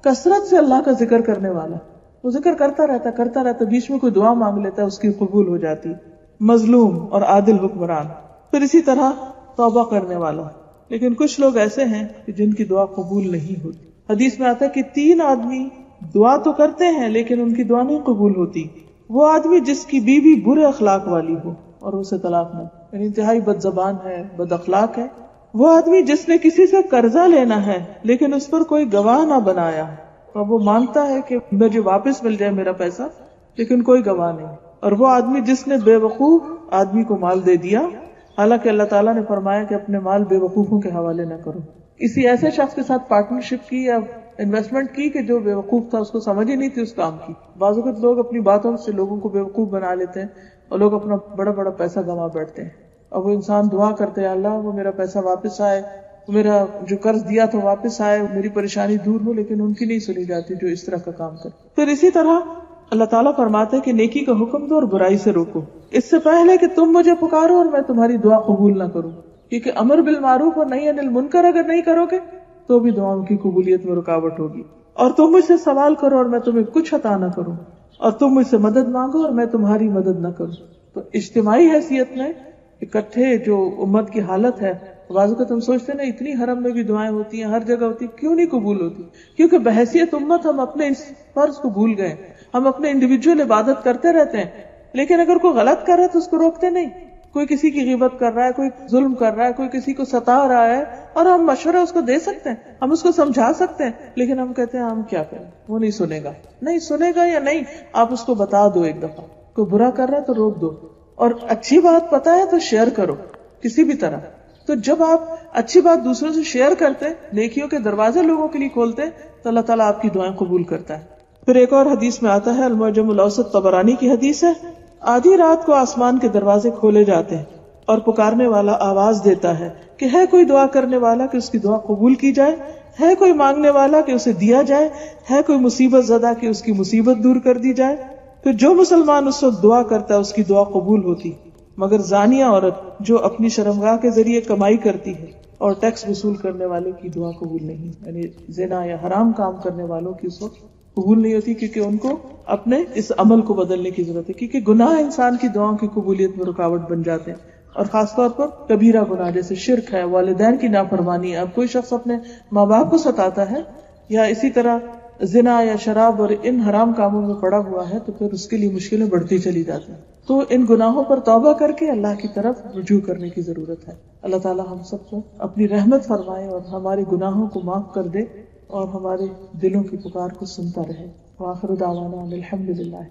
کثرت سے اللہ کا ذکر کرنے والا، وہ ذکر کرتا رہتا، بیچ میں کوئی دعا مانگ لیتا ہے اس کی قبول ہو جاتی. مظلوم اور عادل حکمران. پھر اسی طرح توبہ کرنے والا. لیکن کچھ لوگ ایسے ہیں کہ جن کی دعا قبول نہیں ہوتی. حدیث میں آتا ہے کہ 3 آدمی دعا تو کرتے ہیں لیکن ان کی دعا نہیں قبول ہوتی. وہ آدمی جس کی بیوی برے اخلاق والی ہو اور اسے طلاق نہ، یعنی انتہائی بد زبان ہے، بد اخلاق ہے. وہ آدمی جس نے کسی سے قرضہ لینا ہے لیکن اس پر کوئی گواہ نہ بنایا اور وہ مانگتا ہے کہ مجھے واپس مل جائے میرا پیسہ لیکن کوئی گواہ نہیں. اور وہ آدمی جس نے بے وقوف آدمی کو مال دے دیا، حالانکہ اللہ تعالیٰ نے فرمایا کہ اپنے مال بے وقوفوں کے حوالے نہ کرو. کسی ایسے شخص کے ساتھ پارٹنرشپ کی یا انویسٹمنٹ کی کہ جو بے وقوف تھا، اس کو سمجھ ہی نہیں تھی اس کام کی. بعض اوقات لوگ اپنی باتوں سے لوگوں کو بے وقوف بنا لیتے ہیں اور لوگ اپنا بڑا پیسہ گنوا بیٹھتے ہیں. اور وہ انسان دعا کرتے ہیں اللہ وہ میرا پیسہ واپس آئے، میرا جو قرض دیا تھا واپس آئے، میری پریشانی دور ہو، لیکن ان کی نہیں سنی جاتی جو اس طرح کا کام کرتے. پھر اسی طرح اللہ تعالیٰ فرماتے ہیں کہ نیکی کا حکم دو اور برائی سے روکو، اس سے پہلے کہ تم مجھے پکارو اور میں تمہاری دعا قبول نہ کروں. کیونکہ امر بالمعروف اور نہی عن المنکر اگر نہیں کرو گے تو بھی دعاؤں کی قبولیت میں رکاوٹ ہوگی. اور تم مجھ سے سوال کرو اور میں تمہیں کچھ عطا نہ کروں، اور تم مجھ سے مدد مانگو اور میں تمہاری مدد نہ کروں. تو اجتماعی حیثیت میں اکٹھے جو امت کی حالت ہے، بعض اوقات ہم سوچتے ہیں نا اتنی حرم میں بھی دعائیں ہوتی ہیں، ہر جگہ ہوتی، کیوں نہیں قبول ہوتی؟ کیونکہ بحیثیت امت ہم اپنے اس فرض کو بھول گئے. ہم اپنے انڈیویجول عبادت کرتے رہتے ہیں، لیکن اگر کوئی غلط کر رہا ہے تو اس کو روکتے نہیں. کوئی کسی کی غیبت کر رہا ہے، کوئی ظلم کر رہا ہے، کوئی کسی کو ستا رہا ہے، اور ہم مشورہ اس کو دے سکتے ہیں، ہم اس کو سمجھا سکتے ہیں، لیکن ہم کہتے ہیں ہم کیا کریں، وہ نہیں سنے گا، نہیں سنے گا یا نہیں، آپ اس کو بتا دو ایک دفعہ، کوئی برا کر رہا ہے تو روک دو، اور اچھی بات پتا ہے تو شیئر کرو کسی بھی طرح. تو جب آپ اچھی بات دوسروں سے شیئر کرتے، نیکیوں کے دروازے لوگوں کے لیے کھولتے، تو اللہ تعالیٰ آپ کی دعائیں قبول کرتا ہے. پھر ایک اور حدیث میں آتا ہے، المعجم الاوسط طبرانی کی حدیث ہے، آدھی رات کو آسمان کے دروازے کھولے جاتے ہیں اور پکارنے والا آواز دیتا ہے کہ ہے کوئی دعا کرنے والا کہ اس کی دعا قبول کی جائے، ہے کوئی مانگنے والا کہ اسے دیا جائے، ہے کوئی مصیبت زدہ کہ اس کی مصیبت دور کر دی جائے. پھر جو مسلمان اس وقت دعا کرتا ہے اس کی دعا قبول ہوتی، مگر زانیہ عورت جو اپنی شرمگاہ کے ذریعے کمائی کرتی ہے اور ٹیکس وصول کرنے والے کی دعا قبول نہیں، یعنی زنا یا حرام کام کرنے والوں کی اس وقت قبول نہیں ہوتی، کیونکہ ان کو اپنے اس عمل کو بدلنے کی ضرورت ہے، کیونکہ گناہ انسان کی دعاؤں کی قبولیت میں رکاوٹ بن جاتے ہیں، اور خاص طور پر کبیرہ گناہ جیسے شرک ہے، والدین کی نافرمانی ہے. اب کوئی شخص اپنے ماں باپ کو ستاتا ہے یا اسی طرح زنا یا شراب اور ان حرام کاموں میں پڑا ہوا ہے، تو پھر اس کے لیے مشکلیں بڑھتی چلی جاتی ہیں. تو ان گناہوں پر توبہ کر کے اللہ کی طرف رجوع کرنے کی ضرورت ہے. اللہ تعالی ہم سب کو اپنی رحمت فرمائے اور ہمارے گناہوں کو معاف کر دے اور ہمارے دلوں کی پکار کو سنتا رہے. وآخر دعوانا الحمدللہ.